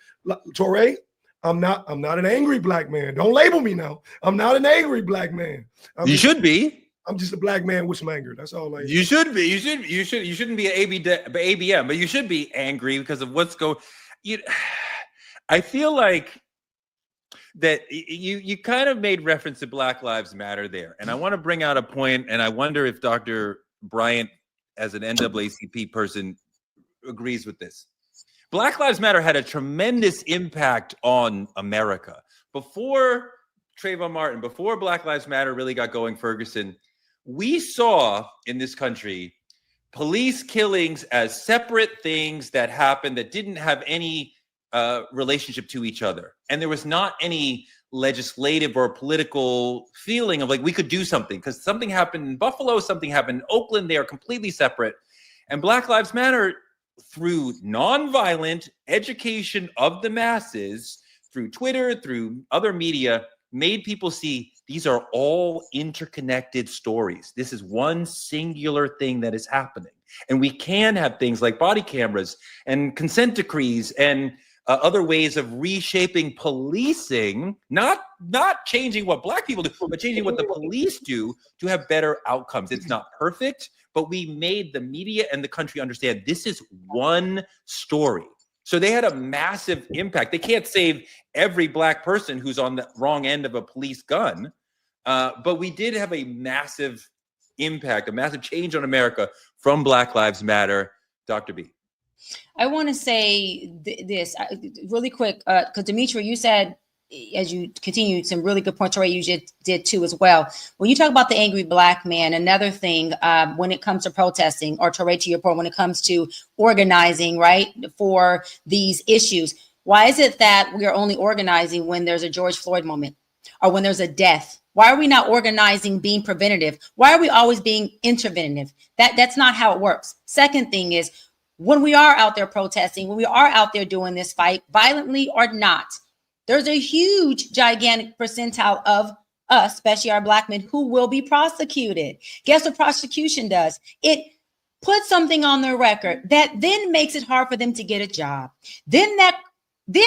Torre, I'm not an angry Black man. Don't label me now. I'm not an angry Black man. You should be. I'm just a Black man with some anger. That's all I am. You should be. You shouldn't be an ABM, but you should be angry because of what's going. I feel like that you kind of made reference to Black Lives Matter there, and I want to bring out a point, and I wonder if Dr. Bryant, as an NAACP person, agrees with this. Black Lives Matter had a tremendous impact on America. Before Trayvon Martin, before Black Lives Matter really got going, Ferguson, we saw in this country police killings as separate things that happened that didn't have any relationship to each other. And there was not any legislative or political feeling of like we could do something because something happened in Buffalo, something happened in Oakland. They are completely separate. And Black Lives Matter, through nonviolent education of the masses, through Twitter, through other media, made people see these are all interconnected stories. This is one singular thing that is happening. And we can have things like body cameras and consent decrees and other ways of reshaping policing, not changing what Black people do, but changing what the police do to have better outcomes. It's not perfect, but we made the media and the country understand this is one story. So they had a massive impact. They can't save every Black person who's on the wrong end of a police gun, but we did have a massive impact, a massive change on America from Black Lives Matter. Dr. B. I want to say this really quick, because Demetri, you said, as you continued, some really good points, Ray, you just did too as well. When you talk about the angry Black man, another thing when it comes to protesting, or to your point, when it comes to organizing, right, for these issues, why is it that we are only organizing when there's a George Floyd moment or when there's a death? Why are we not organizing being preventative? Why are we always being interventive? That's not how it works. Second thing is, when we are out there protesting, when we are out there doing this fight, violently or not, there's a huge, gigantic percentile of us, especially our Black men, who will be prosecuted. Guess what prosecution does? It puts something on their record that then makes it hard for them to get a job. Then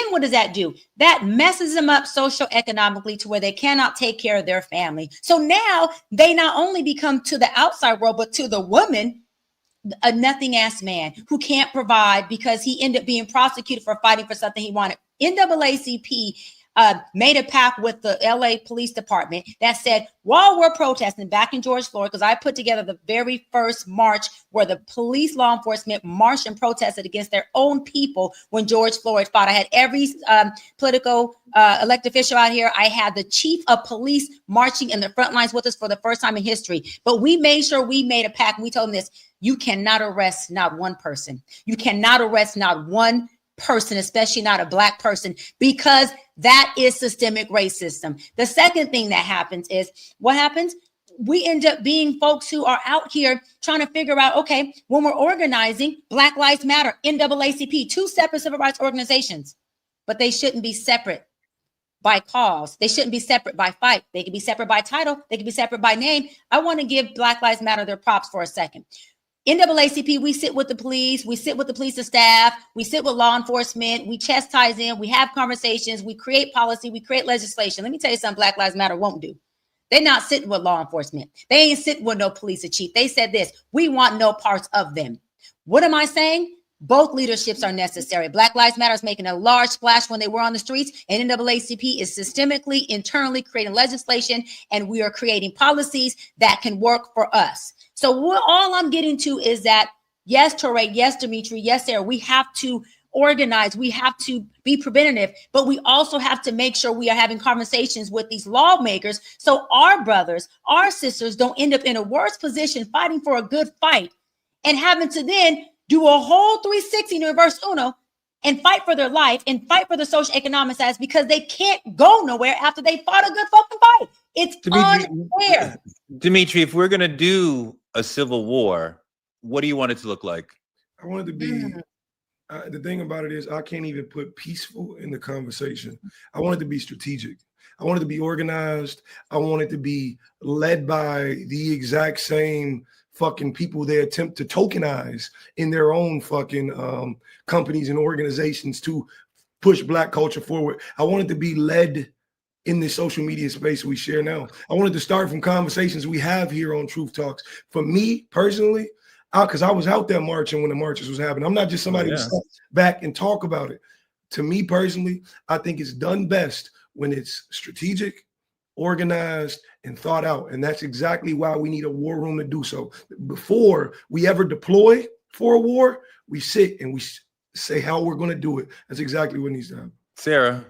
what does that do? That messes them up socioeconomically to where they cannot take care of their family. So now they not only become to the outside world, but to the woman, a nothing ass man who can't provide because he ended up being prosecuted for fighting for something he wanted. NAACP made a pact with the LA Police Department that said, while we're protesting back in George Floyd, because I put together the very first march where the police law enforcement marched and protested against their own people when George Floyd fought. I had every political elected official out here. I had the chief of police marching in the front lines with us for the first time in history. But we made sure we made a pact. And we told them this: you cannot arrest not one person. You cannot arrest not one person, especially not a Black person, because that is systemic racism. The second thing that happens is what happens? we end up being folks who are out here trying to figure out, okay, when we're organizing, Black Lives Matter, NAACP, 2 separate civil rights organizations, but they shouldn't be separate by cause. They shouldn't be separate by fight. They can be separate by title. They can be separate by name. I want to give Black Lives Matter their props for a second. NAACP, we sit with the police, we sit with the police staff, we sit with law enforcement, we chastise them, we have conversations, we create policy, we create legislation. Let me tell you something Black Lives Matter won't do. They're not sitting with law enforcement. They ain't sitting with no police or chief. They said this, we want no parts of them. What am I saying? Both leaderships are necessary. Black Lives Matter is making a large splash when they were on the streets, and NAACP is systemically, internally creating legislation, and we are creating policies that can work for us. So all I'm getting to is that, yes, Torre, yes, Demetri, yes, Sarah, we have to organize, we have to be preventative, but we also have to make sure we are having conversations with these lawmakers so our brothers, our sisters don't end up in a worse position fighting for a good fight and having to then do a whole 360 in reverse uno and fight for their life and fight for their social economic status because they can't go nowhere after they fought a good fucking fight. It's unfair. Demetri, if we're going to do a civil war, what do you want it to look like? I want it to be, the thing about it is I can't even put peaceful in the conversation. I want it to be strategic. I want it to be organized. I want it to be led by the exact same fucking people they attempt to tokenize in their own fucking companies and organizations to push Black culture forward. I want it to be led in the social media space we share now. I wanted to start from conversations we have here on Truth Talks. For me personally, because I was out there marching when the marches was happening. I'm not just somebody who step back and talk about it. To me personally, I think it's done best when it's strategic, organized, and thought out. And that's exactly why we need a war room to do so. Before we ever deploy for a war, we sit and we say how we're going to do it. That's exactly what needs to happen. Sarah.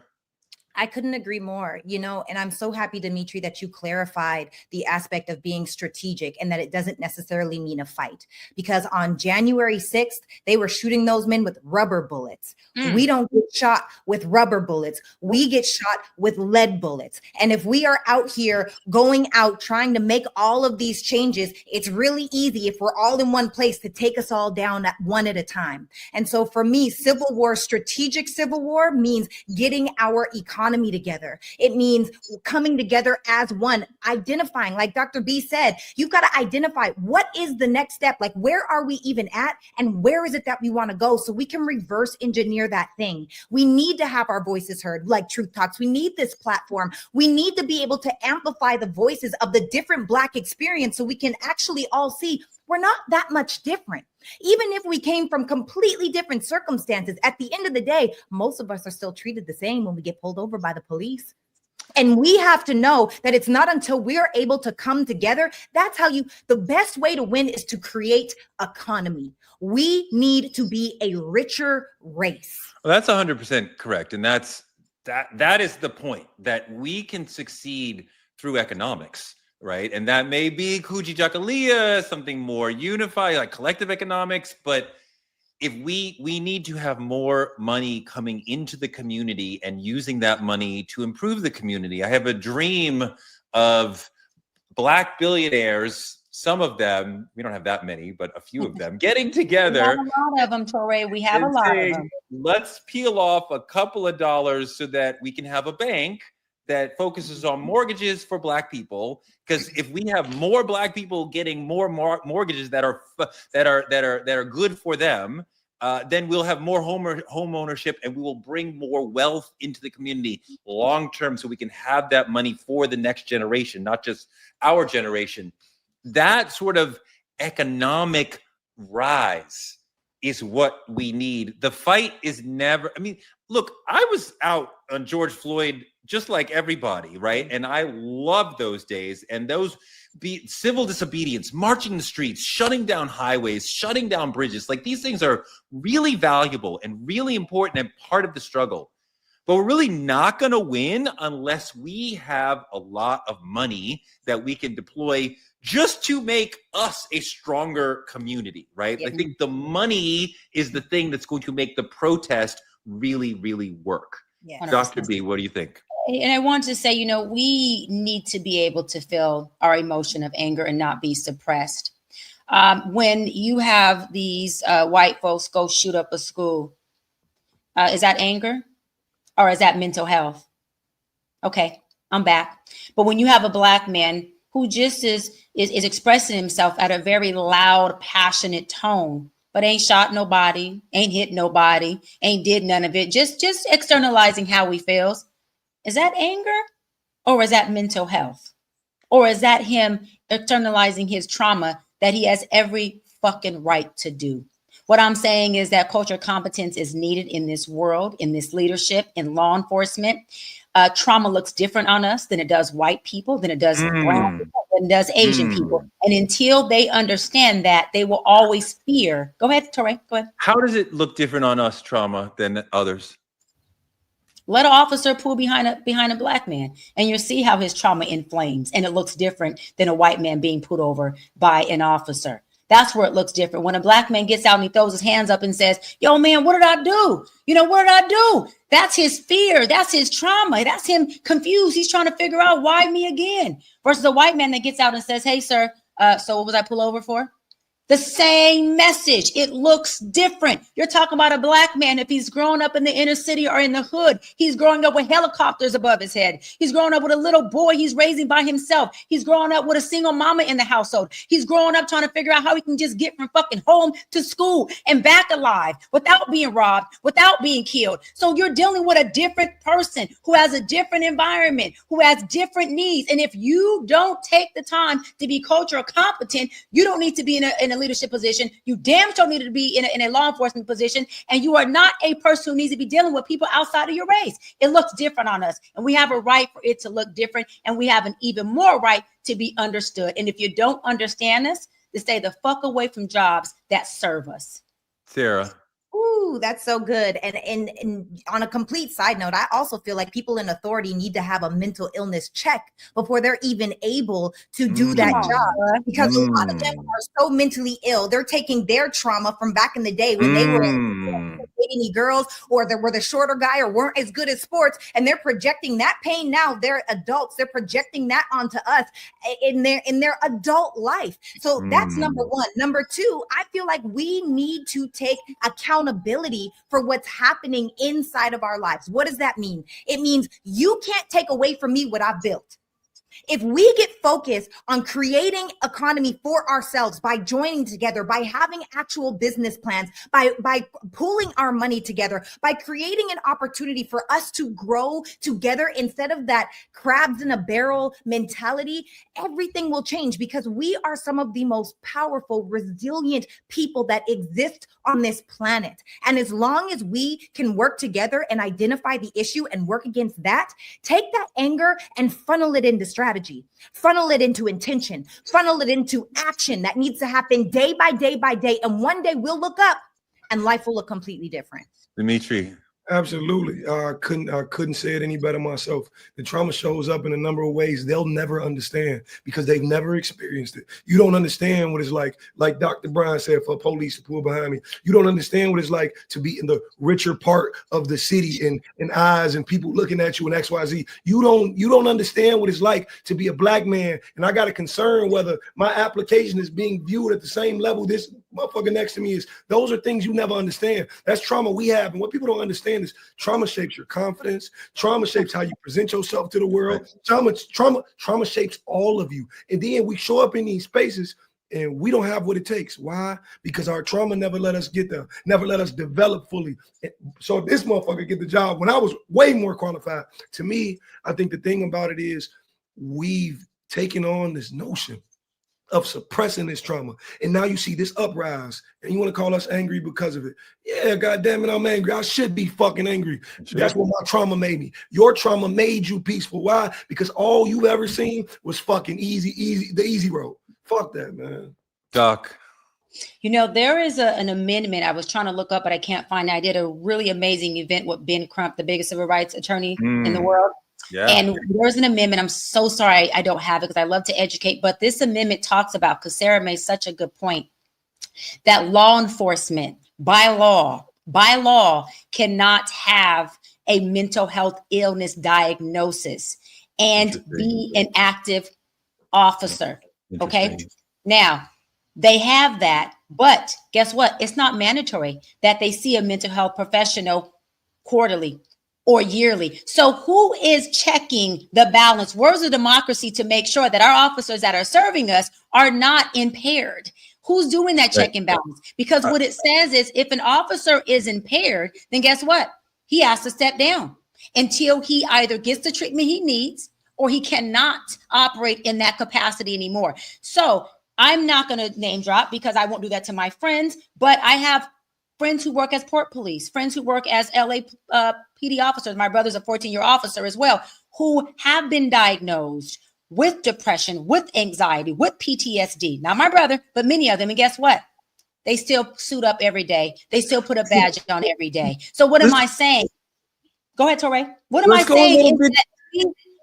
I couldn't agree more, you know, and I'm so happy, Demetri, that you clarified the aspect of being strategic and that it doesn't necessarily mean a fight. Because on January 6th, they were shooting those men with rubber bullets. We don't get shot with rubber bullets. We get shot with lead bullets. And if we are out here going out trying to make all of these changes, it's really easy if we're all in one place to take us all down at one at a time. And so for me, civil war, strategic civil war means getting our economy together. It means coming together as one, identifying, like Dr. B said, you've got to identify what is the next step, like where are we even at and where is it that we want to go so we can reverse engineer that thing. We need to have our voices heard, like Truth Talks. We need this platform. We need to be able to amplify the voices of the different Black experience so we can actually all see we're not that much different. Even if we came from completely different circumstances, at the end of the day, most of us are still treated the same when we get pulled over by the police. And we have to know that it's not until we're able to come together. That's how the best way to win is to create economy. We need to be a richer race. Well, that's 100% correct. And that is the point, that we can succeed through economics. Right. And that may be Cudi Jakalia, something more unified, like collective economics. But if we need to have more money coming into the community and using that money to improve the community. I have a dream of Black billionaires, some of them, we don't have that many, but a few of them getting together. We have a lot of them, Torre. We have a lot of them. Let's peel off a couple of dollars so that we can have a bank that focuses on mortgages for Black people. Because if we have more Black people getting more mortgages that are good for them, then we'll have more home ownership, and we will bring more wealth into the community long term, so we can have that money for the next generation, not just our generation. That sort of economic rise is what we need. The fight is never. I mean, look, I was out on George Floyd just like everybody, right? And I love those days and those civil disobedience, marching the streets, shutting down highways, shutting down bridges. Like, these things are really valuable and really important and part of the struggle. But we're really not going to win unless we have a lot of money that we can deploy just to make us a stronger community, right? Yeah. I think the money is the thing that's going to make the protest really, really work. Yes. Dr. B, what do you think? And I want to say, we need to be able to feel our emotion of anger and not be suppressed. When you have these white folks go shoot up a school, is that anger or is that mental health? Okay, I'm back. But when you have a Black man who just is expressing himself at a very loud, passionate tone, but ain't shot nobody, ain't hit nobody, ain't did none of it, just externalizing how he feels. Is that anger or is that mental health? Or is that him externalizing his trauma that he has every fucking right to do? What I'm saying is that cultural competence is needed in this world, in this leadership, in law enforcement. Trauma looks different on us than it does white people, than it does brown people, than it does Asian people. And until they understand that, they will always fear. Go ahead, Torre, go ahead. How does it look different on us, trauma, than others? Let an officer pull behind a Black man, and you'll see how his trauma inflames, and it looks different than a white man being put over by an officer. That's where it looks different. When a Black man gets out and he throws his hands up and says, yo, man, what did I do? What did I do? That's his fear. That's his trauma. That's him confused. He's trying to figure out why me again. Versus a white man that gets out and says, hey, sir, so what was I pull over for? The same message. It looks different. You're talking about a Black man. If he's growing up in the inner city or in the hood, he's growing up with helicopters above his head. He's growing up with a little boy he's raising by himself. He's growing up with a single mama in the household. He's growing up trying to figure out how he can just get from fucking home to school and back alive without being robbed, without being killed. So you're dealing with a different person who has a different environment, who has different needs. And if you don't take the time to be cultural competent, you don't need to be in a leadership position. You damn sure need to be in a law enforcement position, and you are not a person who needs to be dealing with people outside of your race. It looks different on us, and we have a right for it to look different, and we have an even more right to be understood. And if you don't understand us, to stay the fuck away from jobs that serve us. Sarah. Ooh, that's so good. And on a complete side note, I also feel like people in authority need to have a mental illness check before they're even able to do that job, because a lot of them are so mentally ill. They're taking their trauma from back in the day when they were any girls, or they were the shorter guy, or weren't as good at sports, and they're projecting that pain. Now they're adults. They're projecting that onto us in their adult life. So that's number one. Number two, I feel like we need to take accountability for what's happening inside of our lives. What does that mean? It means you can't take away from me what I've built. If we get focused on creating economy for ourselves by joining together, by having actual business plans, by pooling our money together, by creating an opportunity for us to grow together instead of that crabs in a barrel mentality, everything will change, because we are some of the most powerful, resilient people that exist on this planet. And as long as we can work together and identify the issue and work against that, take that anger and funnel it into strategy, funnel it into intention, funnel it into action that needs to happen day by day by day. And one day we'll look up and life will look completely different. Demetri. Absolutely. I couldn't say it any better myself. The trauma shows up in a number of ways they'll never understand because they've never experienced it. You don't understand what it's like Dr. Bryant said, for police to pull behind me. You don't understand what it's like to be in the richer part of the city and eyes and people looking at you and XYZ. You don't understand what it's like to be a Black man. And I got a concern whether my application is being viewed at the same level this motherfucker next to me is. Those are things you never understand. That's trauma we have. And what people don't understand is trauma shapes your confidence. Trauma shapes how you present yourself to the world. Trauma shapes all of you. And then we show up in these spaces and we don't have what it takes. Why? Because our trauma never let us get there, never let us develop fully. So this motherfucker get the job when I was way more qualified. To me, I think the thing about it is we've taken on this notion of suppressing this trauma. And now you see this uprise and you want to call us angry because of it. Yeah, God damn it, I'm angry. I should be fucking angry. Sure. That's what my trauma made me. Your trauma made you peaceful. Why? Because all you've ever seen was fucking the easy road. Fuck that, man. Doc. You know, there is an amendment I was trying to look up, but I can't find it. I did a really amazing event with Ben Crump, the biggest civil rights attorney in the world. Yeah. And there's an amendment. I'm so sorry I don't have it because I love to educate. But this amendment talks about, because Sarah made such a good point, that law enforcement by law cannot have a mental health illness diagnosis and be an active officer. Okay. Now, they have that, but guess what? It's not mandatory that they see a mental health professional quarterly or yearly. So who is checking the balance? Where's the democracy to make sure that our officers that are serving us are not impaired? Who's doing that check and balance? Because what it says is if an officer is impaired, then guess what? He has to step down until he either gets the treatment he needs or he cannot operate in that capacity anymore. So I'm not going to name drop because I won't do that to my friends, but I have friends who work as port police, friends who work as LA PD officers. My brother's a 14-year officer as well, who have been diagnosed with depression, with anxiety, with PTSD. Not my brother, but many of them. And guess what? They still suit up every day. They still put a badge on every day. So what am I saying? Go ahead, Torre. What am I saying?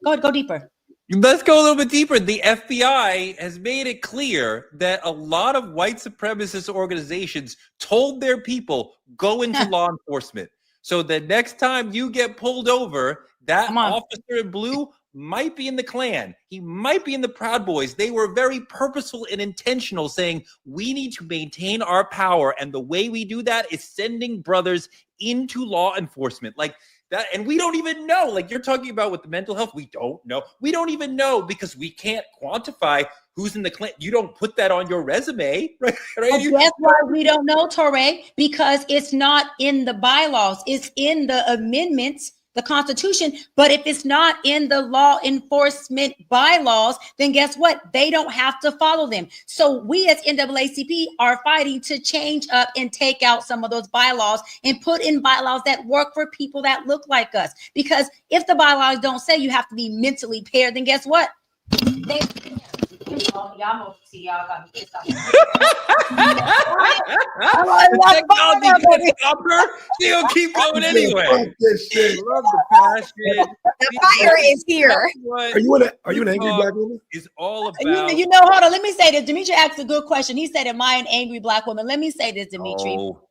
Go ahead, go deeper. Let's go a little bit deeper. The FBI has made it clear that a lot of white supremacist organizations told their people, go into law enforcement. So the next time you get pulled over, that officer in blue might be in the Klan. He might be in the Proud Boys. They were very purposeful and intentional, saying we need to maintain our power. And the way we do that is sending brothers into law enforcement. Like that, and we don't even know, like you're talking about with the mental health, we don't know. We don't even know because we can't quantify who's in the Klan. You don't put that on your resume, right? That's why we don't know, Torre, because it's not in the bylaws. It's in the amendments, the Constitution. But if it's not in the law enforcement bylaws, then guess what? They don't have to follow them. So we as NAACP are fighting to change up and take out some of those bylaws and put in bylaws that work for people that look like us. Because if the bylaws don't say you have to be mentally impaired, then guess what? Y'all got me pissed off. She'll keep going anyway. Fuck this shit. Love the passion. The fire is here. Are you an angry black woman? It's all about. You know, hold on. Let me say this. Demetri asked a good question. He said, "Am I an angry black woman?" Let me say this, Demetri. Oh.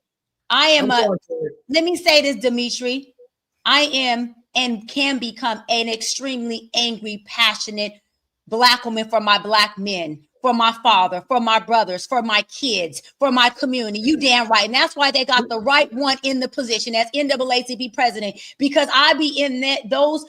I am let me say this, Demetri. I am and can become an extremely angry, passionate Black woman for my Black men, for my father, for my brothers, for my kids, for my community. You damn right. And that's why they got the right one in the position as NAACP president, because I be in those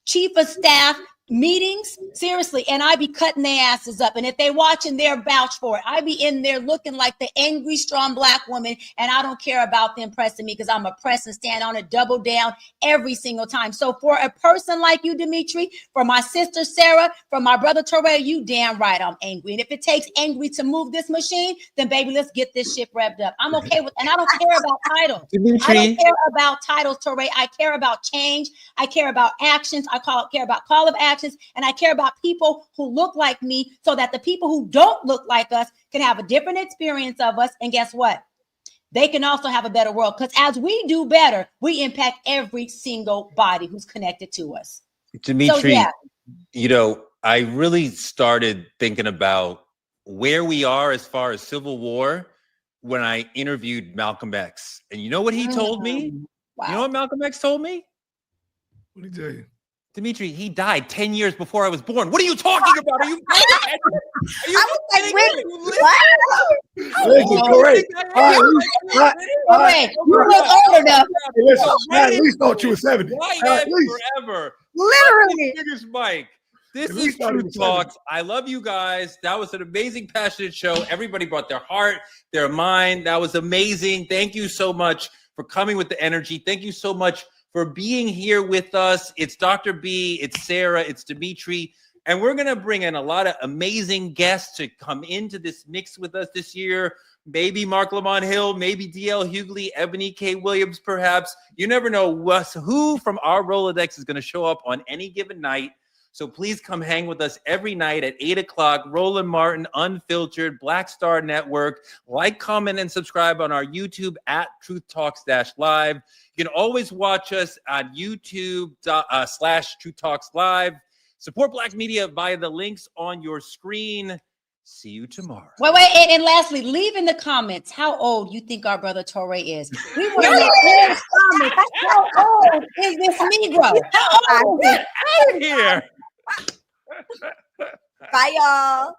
chief of staff meetings, seriously, and I be cutting their asses up. And if they watching, they're vouch for it. I be in there looking like the angry, strong Black woman, and I don't care about them pressing me because I'm a press and stand on it, double down every single time. So for a person like you, Demetri, for my sister Sarah, for my brother Torre, you damn right I'm angry. And if it takes angry to move this machine, then baby, let's get this ship revved up. I'm okay with, and I don't care about titles. Demetri. I don't care about titles, Torre. I care about change. I care about actions. Care about call of action. And I care about people who look like me so that the people who don't look like us can have a different experience of us. And guess what? They can also have a better world, because as we do better, we impact every single body who's connected to us. Demetri, you know, I really started thinking about where we are as far as Civil War when I interviewed Malcolm X. And you know what he told me? Wow. You know what Malcolm X told me? What did he tell you? Demetri, he died 10 years before I was born. What are you talking about? Are you kidding me? Listen, great. You look old enough. Listen, I at least thought you were 70. Forever. Literally. Mike. This is Truth Talks. I love you guys. That was an amazing, passionate show. Everybody brought their heart, their mind. That was amazing. Thank you so much for coming with the energy. Thank you so much for being here with us. It's Dr. B, it's Sarah, it's Demetri, and we're going to bring in a lot of amazing guests to come into this mix with us this year. Maybe Mark Lamont Hill, maybe DL Hughley, Ebony K. Williams, perhaps. You never know who from our Rolodex is going to show up on any given night. So please come hang with us every night at 8 o'clock. Roland Martin, Unfiltered, Black Star Network. Like, comment, and subscribe on our YouTube at TruthTalks-Live. You can always watch us on YouTube /TruthTalksLive. Support Black media via the links on your screen. See you tomorrow. Wait, and lastly, leave in the comments how old you think our brother Torre is. We want to know in the comments, how old is this Negro? How old is Get out of here. Bye, y'all.